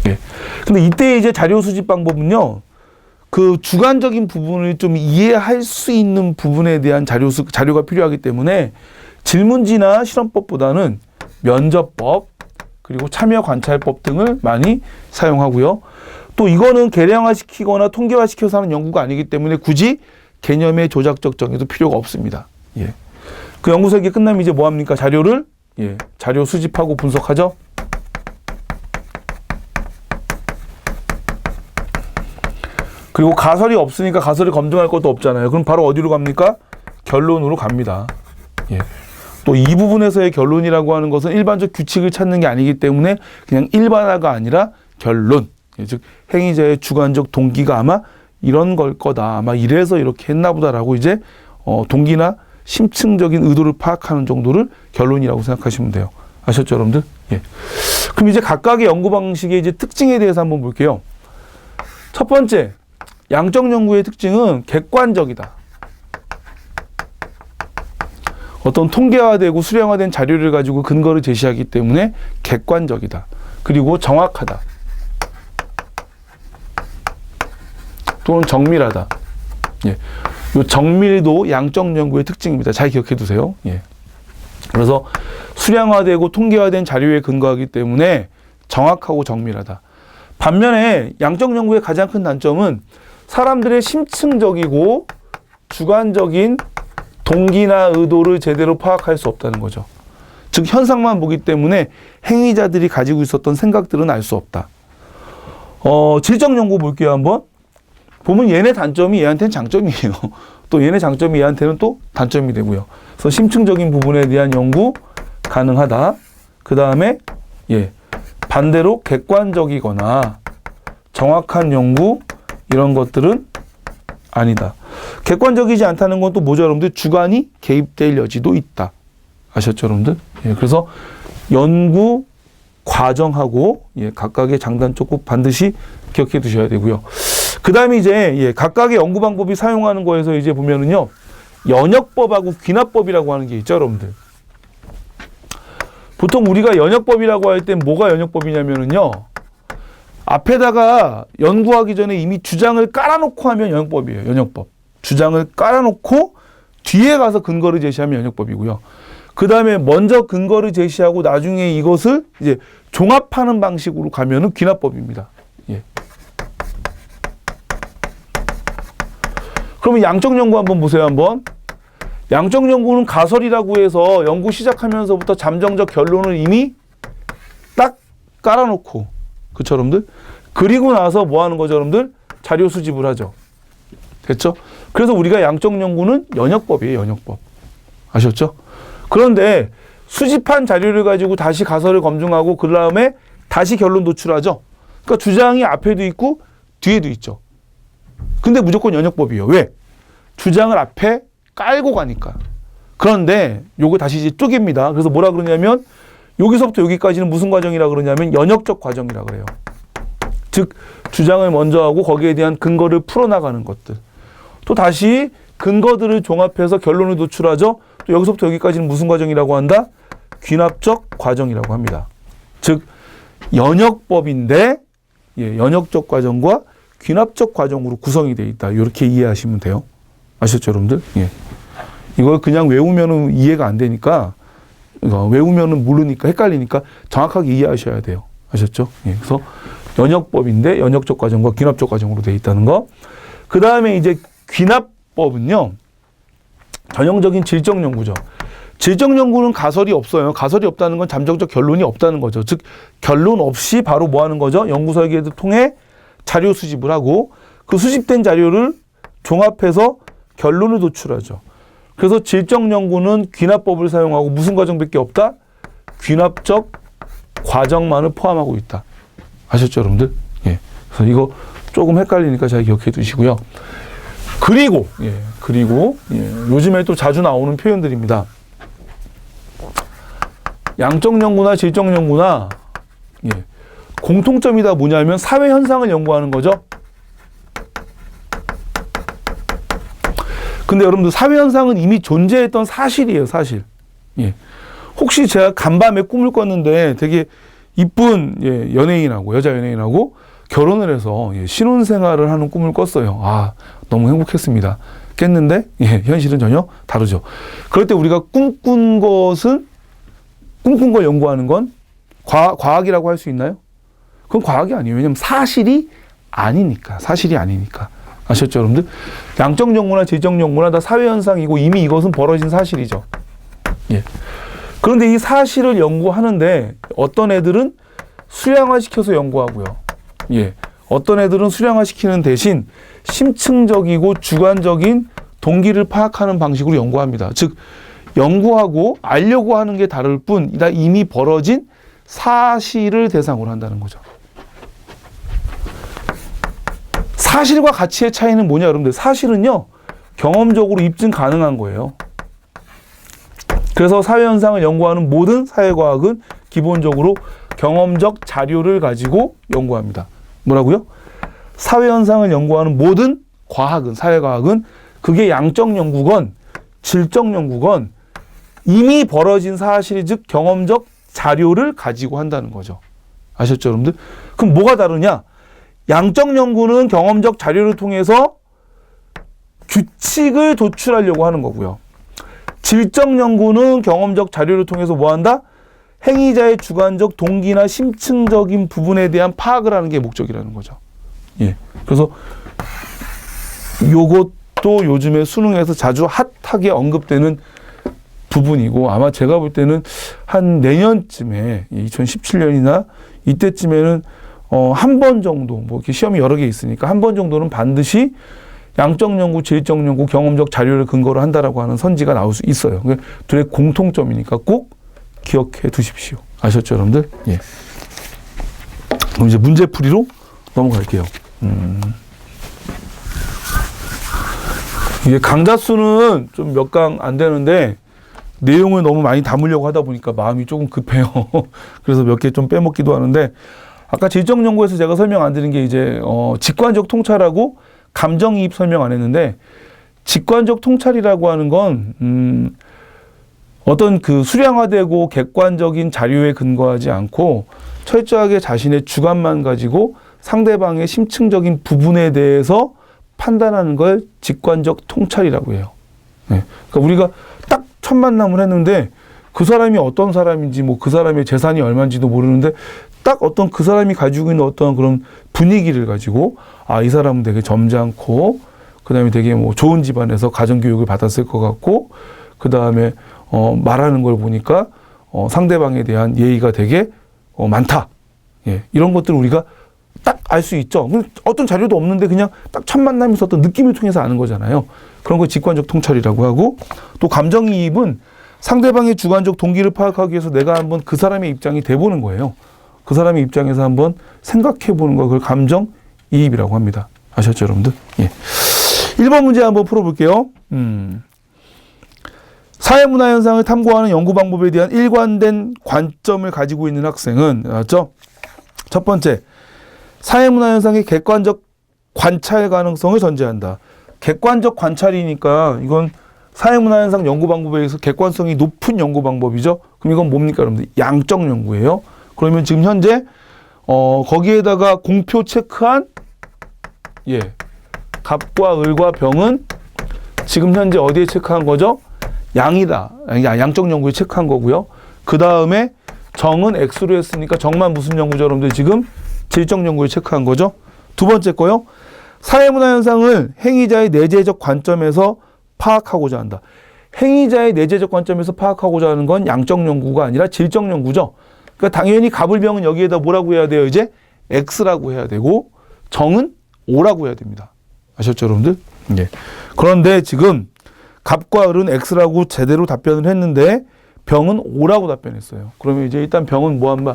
예. 근데 이때 이제 자료 수집 방법은요, 그 주관적인 부분을 좀 이해할 수 있는 부분에 대한 자료가 필요하기 때문에 질문지나 실험법보다는 면접법, 그리고 참여 관찰법 등을 많이 사용하고요. 또 이거는 계량화시키거나 통계화시켜서 하는 연구가 아니기 때문에 굳이 개념의 조작적 정의도 필요가 없습니다. 예. 그 연구 설계 끝나면 이제 뭐 합니까? 자료를 자료 수집하고 분석하죠. 그리고 가설이 없으니까 가설을 검증할 것도 없잖아요. 그럼 바로 어디로 갑니까? 결론으로 갑니다. 예. 또 이 부분에서의 결론이라고 하는 것은 일반적 규칙을 찾는 게 아니기 때문에 그냥 일반화가 아니라 결론. 예, 즉 행위자의 주관적 동기가 아마 이런 걸 거다. 아마 이래서 이렇게 했나 보다라고 이제 동기나 심층적인 의도를 파악하는 정도를 결론이라고 생각하시면 돼요. 아셨죠, 여러분들? 예. 그럼 이제 각각의 연구 방식의 이제 특징에 대해서 한번 볼게요. 첫 번째, 양적 연구의 특징은 객관적이다. 어떤 통계화되고 수량화된 자료를 가지고 근거를 제시하기 때문에 객관적이다. 그리고 정확하다. 또는 정밀하다. 예. 요 정밀도 양적 연구의 특징입니다. 잘 기억해 두세요. 예. 그래서 수량화되고 통계화된 자료에 근거하기 때문에 정확하고 정밀하다. 반면에 양적 연구의 가장 큰 단점은 사람들의 심층적이고 주관적인 동기나 의도를 제대로 파악할 수 없다는 거죠. 즉 현상만 보기 때문에 행위자들이 가지고 있었던 생각들은 알 수 없다. 질적 연구 볼게요. 한번. 보면 얘네 단점이 얘한테는 장점이에요. 또 얘네 장점이 얘한테는 또 단점이 되고요. 그래서 심층적인 부분에 대한 연구 가능하다. 그 다음에 반대로 객관적이거나 정확한 연구 이런 것들은 아니다. 객관적이지 않다는 건 또 뭐죠, 여러분들? 주관이 개입될 여지도 있다. 아셨죠, 여러분들? 예, 그래서 연구 과정하고 각각의 장단점 꼭 반드시 기억해 두셔야 되고요. 그 다음에 이제 각각의 연구 방법이 사용하는 거에서 이제 보면은요, 연역법하고 귀납법이라고 하는 게 있죠, 여러분들. 보통 우리가 연역법이라고 할 때 뭐가 연역법이냐면은요, 앞에다가 연구하기 전에 이미 주장을 깔아놓고 하면 연역법이에요. 연역법. 주장을 깔아놓고 뒤에 가서 근거를 제시하면 연역법이고요. 그 다음에 먼저 근거를 제시하고 나중에 이것을 이제 종합하는 방식으로 가면은 귀납법입니다. 예. 그러면 양적 연구 한번 보세요, 한번. 양적 연구는 가설이라고 해서 연구 시작하면서부터 잠정적 결론을 이미 딱 깔아놓고, 그쵸, 여러분들? 그리고 나서 뭐 하는 거죠, 여러분들? 자료 수집을 하죠. 됐죠? 그래서 우리가 양적 연구는 연역법이에요, 연역법. 아셨죠? 그런데 수집한 자료를 가지고 다시 가설을 검증하고 그 다음에 다시 결론 도출하죠. 그러니까 주장이 앞에도 있고 뒤에도 있죠. 근데 무조건 연역법이에요. 왜? 주장을 앞에 깔고 가니까. 그런데 요거 다시 이제 쪼갭니다. 그래서 뭐라 그러냐면 여기서부터 여기까지는 무슨 과정이라 그러냐면 연역적 과정이라 그래요. 즉 주장을 먼저 하고 거기에 대한 근거를 풀어나가는 것들. 또 다시 근거들을 종합해서 결론을 도출하죠. 또 여기서부터 여기까지는 무슨 과정이라고 한다? 귀납적 과정이라고 합니다. 즉 연역법인데 연역적 과정과 귀납적 과정으로 구성이 되어 있다. 이렇게 이해하시면 돼요. 아셨죠, 여러분들? 예. 이걸 그냥 외우면은 이해가 안 되니까, 외우면은 모르니까 헷갈리니까 정확하게 이해하셔야 돼요. 아셨죠? 예. 그래서 연역법인데 연역적 과정과 귀납적 과정으로 되어 있다는 거. 그 다음에 이제 귀납법은요, 전형적인 질적 연구죠. 질적 연구는 가설이 없어요. 가설이 없다는 건 잠정적 결론이 없다는 거죠. 즉 결론 없이 바로 뭐 하는 거죠? 연구 설계를 통해 자료 수집을 하고 그 수집된 자료를 종합해서 결론을 도출하죠. 그래서 질적 연구는 귀납법을 사용하고 무슨 과정밖에 없다? 귀납적 과정만을 포함하고 있다. 아셨죠, 여러분들? 예. 그래서 이거 조금 헷갈리니까 잘 기억해 두시고요. 그리고 요즘에 또 자주 나오는 표현들입니다. 양적 연구나 질적 연구나 공통점이 다 뭐냐면 사회 현상을 연구하는 거죠. 근데 여러분들 사회 현상은 이미 존재했던 사실이에요, 사실. 혹시 제가 간밤에 꿈을 꿨는데 되게 이쁜 연예인하고 여자 연예인하고 결혼을 해서 신혼생활을 하는 꿈을 꿨어요. 아, 너무 행복했습니다. 깼는데 현실은 전혀 다르죠. 그럴 때 우리가 꿈꾼 걸 연구하는 건 과학이라고 할 수 있나요? 그건 과학이 아니에요. 왜냐하면 사실이 아니니까. 아셨죠, 여러분들? 양적 연구나 질적 연구나 다 사회 현상이고 이미 이것은 벌어진 사실이죠. 그런데 이 사실을 연구하는데 어떤 애들은 수량화시켜서 연구하고요. 어떤 애들은 수량화시키는 대신 심층적이고 주관적인 동기를 파악하는 방식으로 연구합니다. 즉 연구하고 알려고 하는 게 다를 뿐 이미 벌어진 사실을 대상으로 한다는 거죠. 사실과 가치의 차이는 뭐냐, 여러분들? 사실은요, 경험적으로 입증 가능한 거예요. 그래서 사회현상을 연구하는 모든 사회과학은 기본적으로 경험적 자료를 가지고 연구합니다. 뭐라고요? 사회현상을 연구하는 모든 과학은, 사회과학은 그게 양적 연구건, 질적 연구건 이미 벌어진 사실, 즉 경험적 자료를 가지고 한다는 거죠. 아셨죠, 여러분들? 그럼 뭐가 다르냐? 양적 연구는 경험적 자료를 통해서 규칙을 도출하려고 하는 거고요. 질적 연구는 경험적 자료를 통해서 뭐 한다? 행위자의 주관적 동기나 심층적인 부분에 대한 파악을 하는 게 목적이라는 거죠. 그래서 요것도 요즘에 수능에서 자주 핫하게 언급되는 부분이고 아마 제가 볼 때는 한 내년쯤에 2017년이나 이때쯤에는 한 번 정도 뭐 이렇게 시험이 여러 개 있으니까 한 번 정도는 반드시 양적 연구, 질적 연구, 경험적 자료를 근거로 한다라고 하는 선지가 나올 수 있어요. 둘의 공통점이니까 꼭 기억해 두십시오. 아셨죠, 여러분들? 그럼 이제 문제풀이로 넘어갈게요. 이게 강좌 수는 좀 몇 강 안 되는데 내용을 너무 많이 담으려고 하다 보니까 마음이 조금 급해요. 그래서 몇 개 좀 빼먹기도 하는데 아까 질적 연구에서 제가 설명 안 드린 게 이제 직관적 통찰하고 감정이입 설명 안 했는데 직관적 통찰이라고 하는 건 어떤 그 수량화되고 객관적인 자료에 근거하지 않고 철저하게 자신의 주관만 가지고 상대방의 심층적인 부분에 대해서 판단하는 걸 직관적 통찰이라고 해요. 그러니까 우리가 딱 첫 만남을 했는데 그 사람이 어떤 사람인지 뭐 그 사람의 재산이 얼마인지도 모르는데 딱 어떤 그 사람이 가지고 있는 어떤 그런 분위기를 가지고 이 사람은 되게 점잖고 그다음에 되게 뭐 좋은 집안에서 가정교육을 받았을 것 같고 그다음에 말하는 걸 보니까 상대방에 대한 예의가 되게 많다. 이런 것들을 우리가 딱 알 수 있죠. 어떤 자료도 없는데 그냥 딱 첫 만남에서 어떤 느낌을 통해서 아는 거잖아요. 그런 걸 직관적 통찰이라고 하고 또 감정이입은 상대방의 주관적 동기를 파악하기 위해서 내가 한번 그 사람의 입장이 돼보는 거예요. 그 사람의 입장에서 한번 생각해보는 거, 그걸 감정이입이라고 합니다. 아셨죠, 여러분들? 1번 문제 한번 풀어볼게요. 사회문화 현상을 탐구하는 연구 방법에 대한 일관된 관점을 가지고 있는 학생은, 알았죠? 첫 번째, 사회문화 현상의 객관적 관찰 가능성을 전제한다. 객관적 관찰이니까 이건 사회문화 현상 연구 방법에 의해서 객관성이 높은 연구 방법이죠. 그럼 이건 뭡니까, 여러분들? 양적 연구예요. 그러면 지금 현재 거기에다가 공표 체크한 갑과 을과 병은 지금 현재 어디에 체크한 거죠? 양이다. 양적 연구에 체크한 거고요. 그 다음에 정은 X로 했으니까 정만 무슨 연구죠, 여러분들? 지금 질적 연구에 체크한 거죠. 두 번째 거요. 사회문화 현상을 행위자의 내재적 관점에서 파악하고자 한다. 행위자의 내재적 관점에서 파악하고자 하는 건 양적 연구가 아니라 질적 연구죠. 그러니까 당연히 갑을병은 여기에다 뭐라고 해야 돼요? 이제 X라고 해야 되고 정은 O라고 해야 됩니다. 아셨죠, 여러분들? 예. 그런데 지금 갑과 을은 X라고 제대로 답변을 했는데 병은 O라고 답변했어요. 그러면 이제 일단 병은 뭐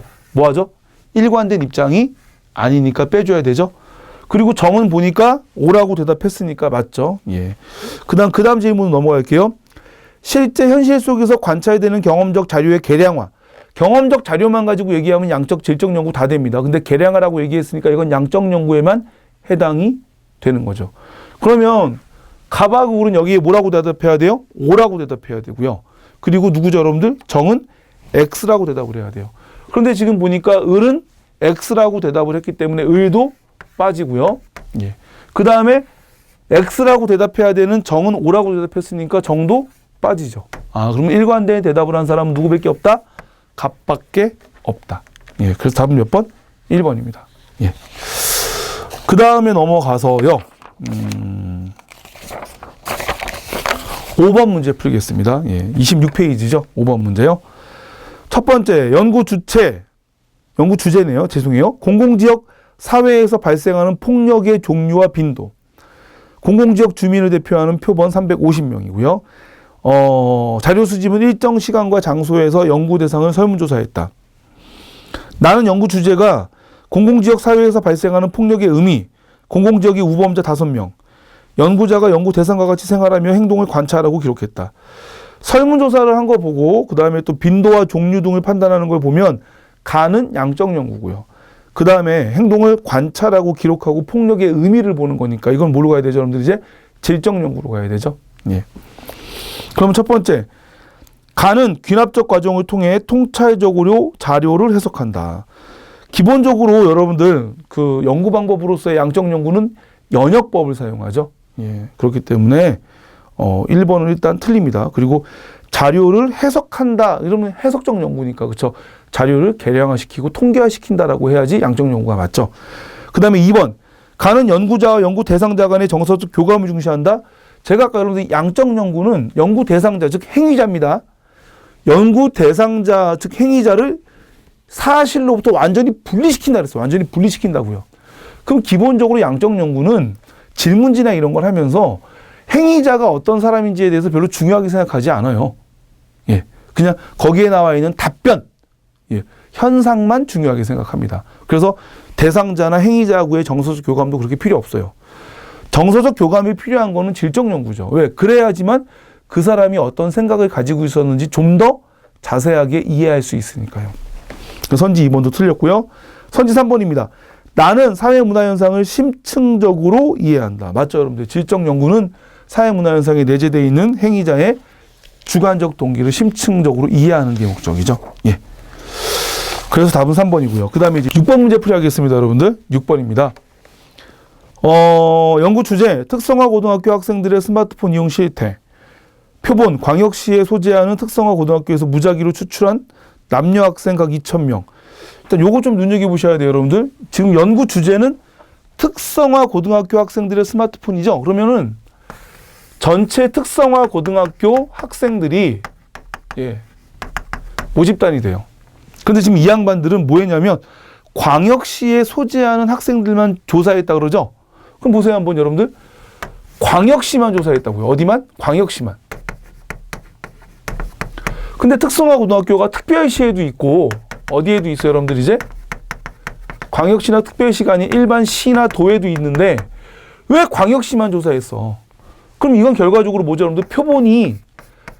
하죠? 일관된 입장이 아니니까 빼줘야 되죠. 그리고 정은 보니까 O라고 대답했으니까 맞죠. 예. 그 다음 질문 넘어갈게요. 실제 현실 속에서 관찰되는 경험적 자료의 계량화. 경험적 자료만 가지고 얘기하면 양적, 질적 연구 다 됩니다. 근데 계량화라고 얘기했으니까 이건 양적 연구에만 해당이 되는 거죠. 그러면 갑하고 을은 여기에 뭐라고 대답해야 돼요? O라고 대답해야 되고요. 그리고 누구죠, 여러분들? 정은 X라고 대답을 해야 돼요. 그런데 지금 보니까 을은 X라고 대답을 했기 때문에 을도 빠지고요. 예. 그 다음에 X라고 대답해야 되는 정은 O라고 대답했으니까 정도 빠지죠. 아, 그러면 일관된 대답을 한 사람은 누구밖에 없다? 갑밖에 없다. 예. 그래서 답은 몇 번? 1번입니다. 예. 그 다음에 넘어가서요. 5번 문제 풀겠습니다. 예. 26페이지죠. 5번 문제요. 첫 번째, 연구 주제네요. 죄송해요. 공공지역 사회에서 발생하는 폭력의 종류와 빈도. 공공지역 주민을 대표하는 표본 350명이고요. 자료 수집은 일정 시간과 장소에서 연구 대상을 설문조사했다. 나는 연구 주제가 공공지역 사회에서 발생하는 폭력의 의미, 공공지역의 우범자 5명, 연구자가 연구 대상과 같이 생활하며 행동을 관찰하고 기록했다. 설문조사를 한 거 보고 그 다음에 또 빈도와 종류 등을 판단하는 걸 보면 가는 양적 연구고요. 그 다음에 행동을 관찰하고 기록하고 폭력의 의미를 보는 거니까 이건 뭐로 가야 되죠, 여러분들? 이제 질적 연구로 가야 되죠. 예. 그럼 첫 번째, 가는 귀납적 과정을 통해 통찰적으로 자료를 해석한다. 기본적으로 여러분들 그 연구 방법으로서의 양적 연구는 연역법을 사용하죠. 예. 그렇기 때문에 1번은 일단 틀립니다. 그리고 자료를 해석한다. 이러면 해석적 연구니까 그렇죠. 자료를 계량화시키고 통계화시킨다라고 해야지 양적 연구가 맞죠. 그 다음에 2번, 가는 연구자와 연구 대상자 간의 정서적 교감을 중시한다. 제가 아까 여러분들 양적 연구는 연구 대상자, 즉 행위자입니다. 연구 대상자, 즉 행위자를 사실로부터 완전히 분리시킨다 그랬어요. 완전히 분리시킨다고요. 그럼 기본적으로 양적 연구는 질문지나 이런 걸 하면서 행위자가 어떤 사람인지에 대해서 별로 중요하게 생각하지 않아요. 예. 그냥 거기에 나와 있는 답변, 예. 현상만 중요하게 생각합니다. 그래서 대상자나 행위자하고의 정서적 교감도 그렇게 필요 없어요. 정서적 교감이 필요한 거는 질적 연구죠. 왜? 그래야지만 그 사람이 어떤 생각을 가지고 있었는지 좀 더 자세하게 이해할 수 있으니까요. 선지 2번도 틀렸고요. 선지 3번입니다. 나는 사회문화현상을 심층적으로 이해한다. 맞죠, 여러분들? 질적 연구는 사회문화현상에 내재되어 있는 행위자의 주관적 동기를 심층적으로 이해하는 게 목적이죠. 예. 그래서 답은 3번이고요. 그 다음에 이제 6번 문제 풀이하겠습니다, 여러분들. 6번입니다. 연구 주제, 특성화 고등학교 학생들의 스마트폰 이용 실태. 표본, 광역시에 소재하는 특성화 고등학교에서 무작위로 추출한 남녀 학생 각 2,000명. 일단 요거 좀 눈여겨보셔야 돼요, 여러분들. 지금 연구 주제는 특성화 고등학교 학생들의 스마트폰이죠. 그러면은 전체 특성화 고등학교 학생들이 모집단이 돼요. 근데 지금 이 양반들은 뭐 했냐면 광역시에 소재하는 학생들만 조사했다 그러죠. 그럼 보세요 한번 여러분들. 광역시만 조사했다고요. 어디만? 광역시만. 근데 특성화 고등학교가 특별시에도 있고 어디에도 있어요 여러분들 이제? 광역시나 특별시가 아닌 일반 시나 도에도 있는데 왜 광역시만 조사했어? 그럼 이건 결과적으로 뭐죠 여러분들? 표본이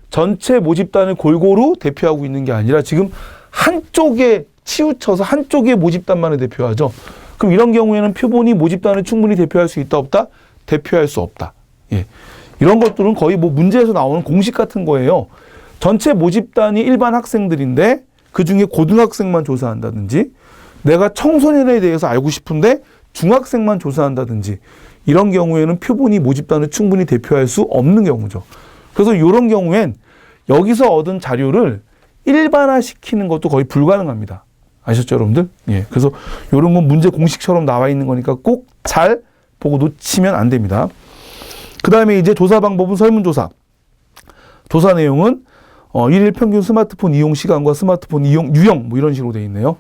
전체 모집단을 골고루 대표하고 있는 게 아니라 지금 한쪽에 치우쳐서 한쪽의 모집단만을 대표하죠. 그럼 이런 경우에는 표본이 모집단을 충분히 대표할 수 있다 없다? 대표할 수 없다. 예. 이런 것들은 거의 뭐 문제에서 나오는 공식 같은 거예요. 전체 모집단이 일반 학생들인데 그중에 고등학생만 조사한다든지 내가 청소년에 대해서 알고 싶은데 중학생만 조사한다든지 이런 경우에는 표본이 모집단을 충분히 대표할 수 없는 경우죠. 그래서 이런 경우엔 여기서 얻은 자료를 일반화시키는 것도 거의 불가능합니다. 아셨죠, 여러분들? 예. 그래서 이런 건 문제 공식처럼 나와 있는 거니까 꼭 잘 보고 놓치면 안 됩니다. 그 다음에 이제 조사 방법은 설문조사. 조사 내용은 일일 평균 스마트폰 이용 시간과 스마트폰 이용 유형 뭐 이런 식으로 되어 있네요.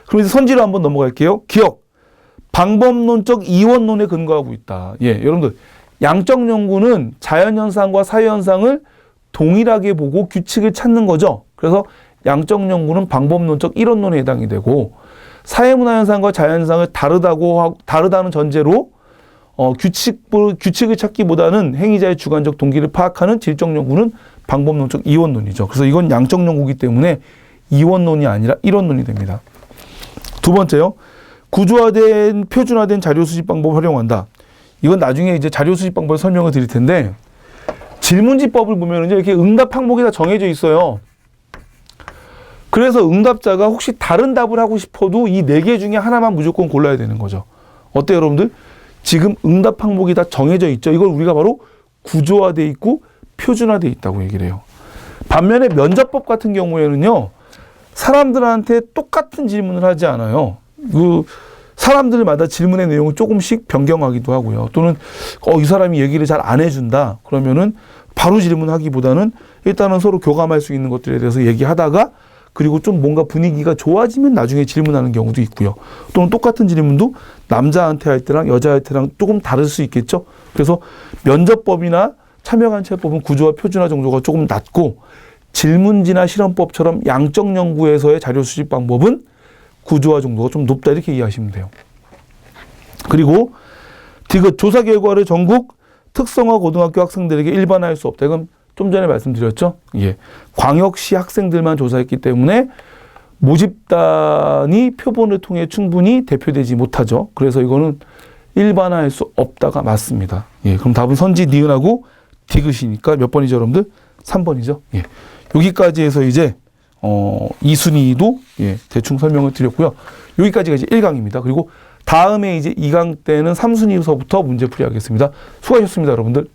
그럼 이제 선지로 한번 넘어갈게요. 기억. 방법론적 이원론에 근거하고 있다. 예, 여러분들 양적 연구는 자연현상과 사회현상을 동일하게 보고 규칙을 찾는 거죠. 그래서 양적 연구는 방법론적 이론론에 해당이 되고 사회문화현상과 자연현상을 다르다는 전제로 규칙을 찾기보다는 행위자의 주관적 동기를 파악하는 질적 연구는 방법론적 이원론이죠. 그래서 이건 양적 연구이기 때문에 이원론이 아니라 이론론이 됩니다. 두 번째요. 구조화된 표준화된 자료 수집 방법을 활용한다. 이건 나중에 이제 자료 수집 방법을 설명을 드릴 텐데 질문지법을 보면은 이렇게 응답 항목이 다 정해져 있어요. 그래서 응답자가 혹시 다른 답을 하고 싶어도 이 4개 중에 하나만 무조건 골라야 되는 거죠. 어때요, 여러분들? 지금 응답 항목이 다 정해져 있죠. 이걸 우리가 바로 구조화돼 있고 표준화돼 있다고 얘기를 해요. 반면에 면접법 같은 경우에는요. 사람들한테 똑같은 질문을 하지 않아요. 사람들마다 질문의 내용을 조금씩 변경하기도 하고요. 또는 이 사람이 얘기를 잘 안 해준다. 그러면은 바로 질문하기보다는 일단은 서로 교감할 수 있는 것들에 대해서 얘기하다가 그리고 좀 뭔가 분위기가 좋아지면 나중에 질문하는 경우도 있고요. 또는 똑같은 질문도 남자한테 할 때랑 여자할 때랑 조금 다를 수 있겠죠. 그래서 면접법이나 참여관찰법은 구조화 표준화 정도가 조금 낮고 질문지나 실험법처럼 양적 연구에서의 자료 수집 방법은 구조화 정도가 좀 높다 이렇게 이해하시면 돼요. 그리고 디귿 조사 결과를 전국 특성화 고등학교 학생들에게 일반화할 수 없다. 이건 좀 전에 말씀드렸죠. 예. 광역시 학생들만 조사했기 때문에 모집단이 표본을 통해 충분히 대표되지 못하죠. 그래서 이거는 일반화할 수 없다가 맞습니다. 예. 그럼 답은 선지 니은하고 디귿이니까 몇 번이죠, 여러분들? 3번이죠. 예. 여기까지 해서 이제 이 순위도 예, 대충 설명을 드렸고요. 여기까지가 이제 1강입니다. 그리고 다음에 이제 2강 때는 3순위서부터 문제풀이 하겠습니다. 수고하셨습니다, 여러분들.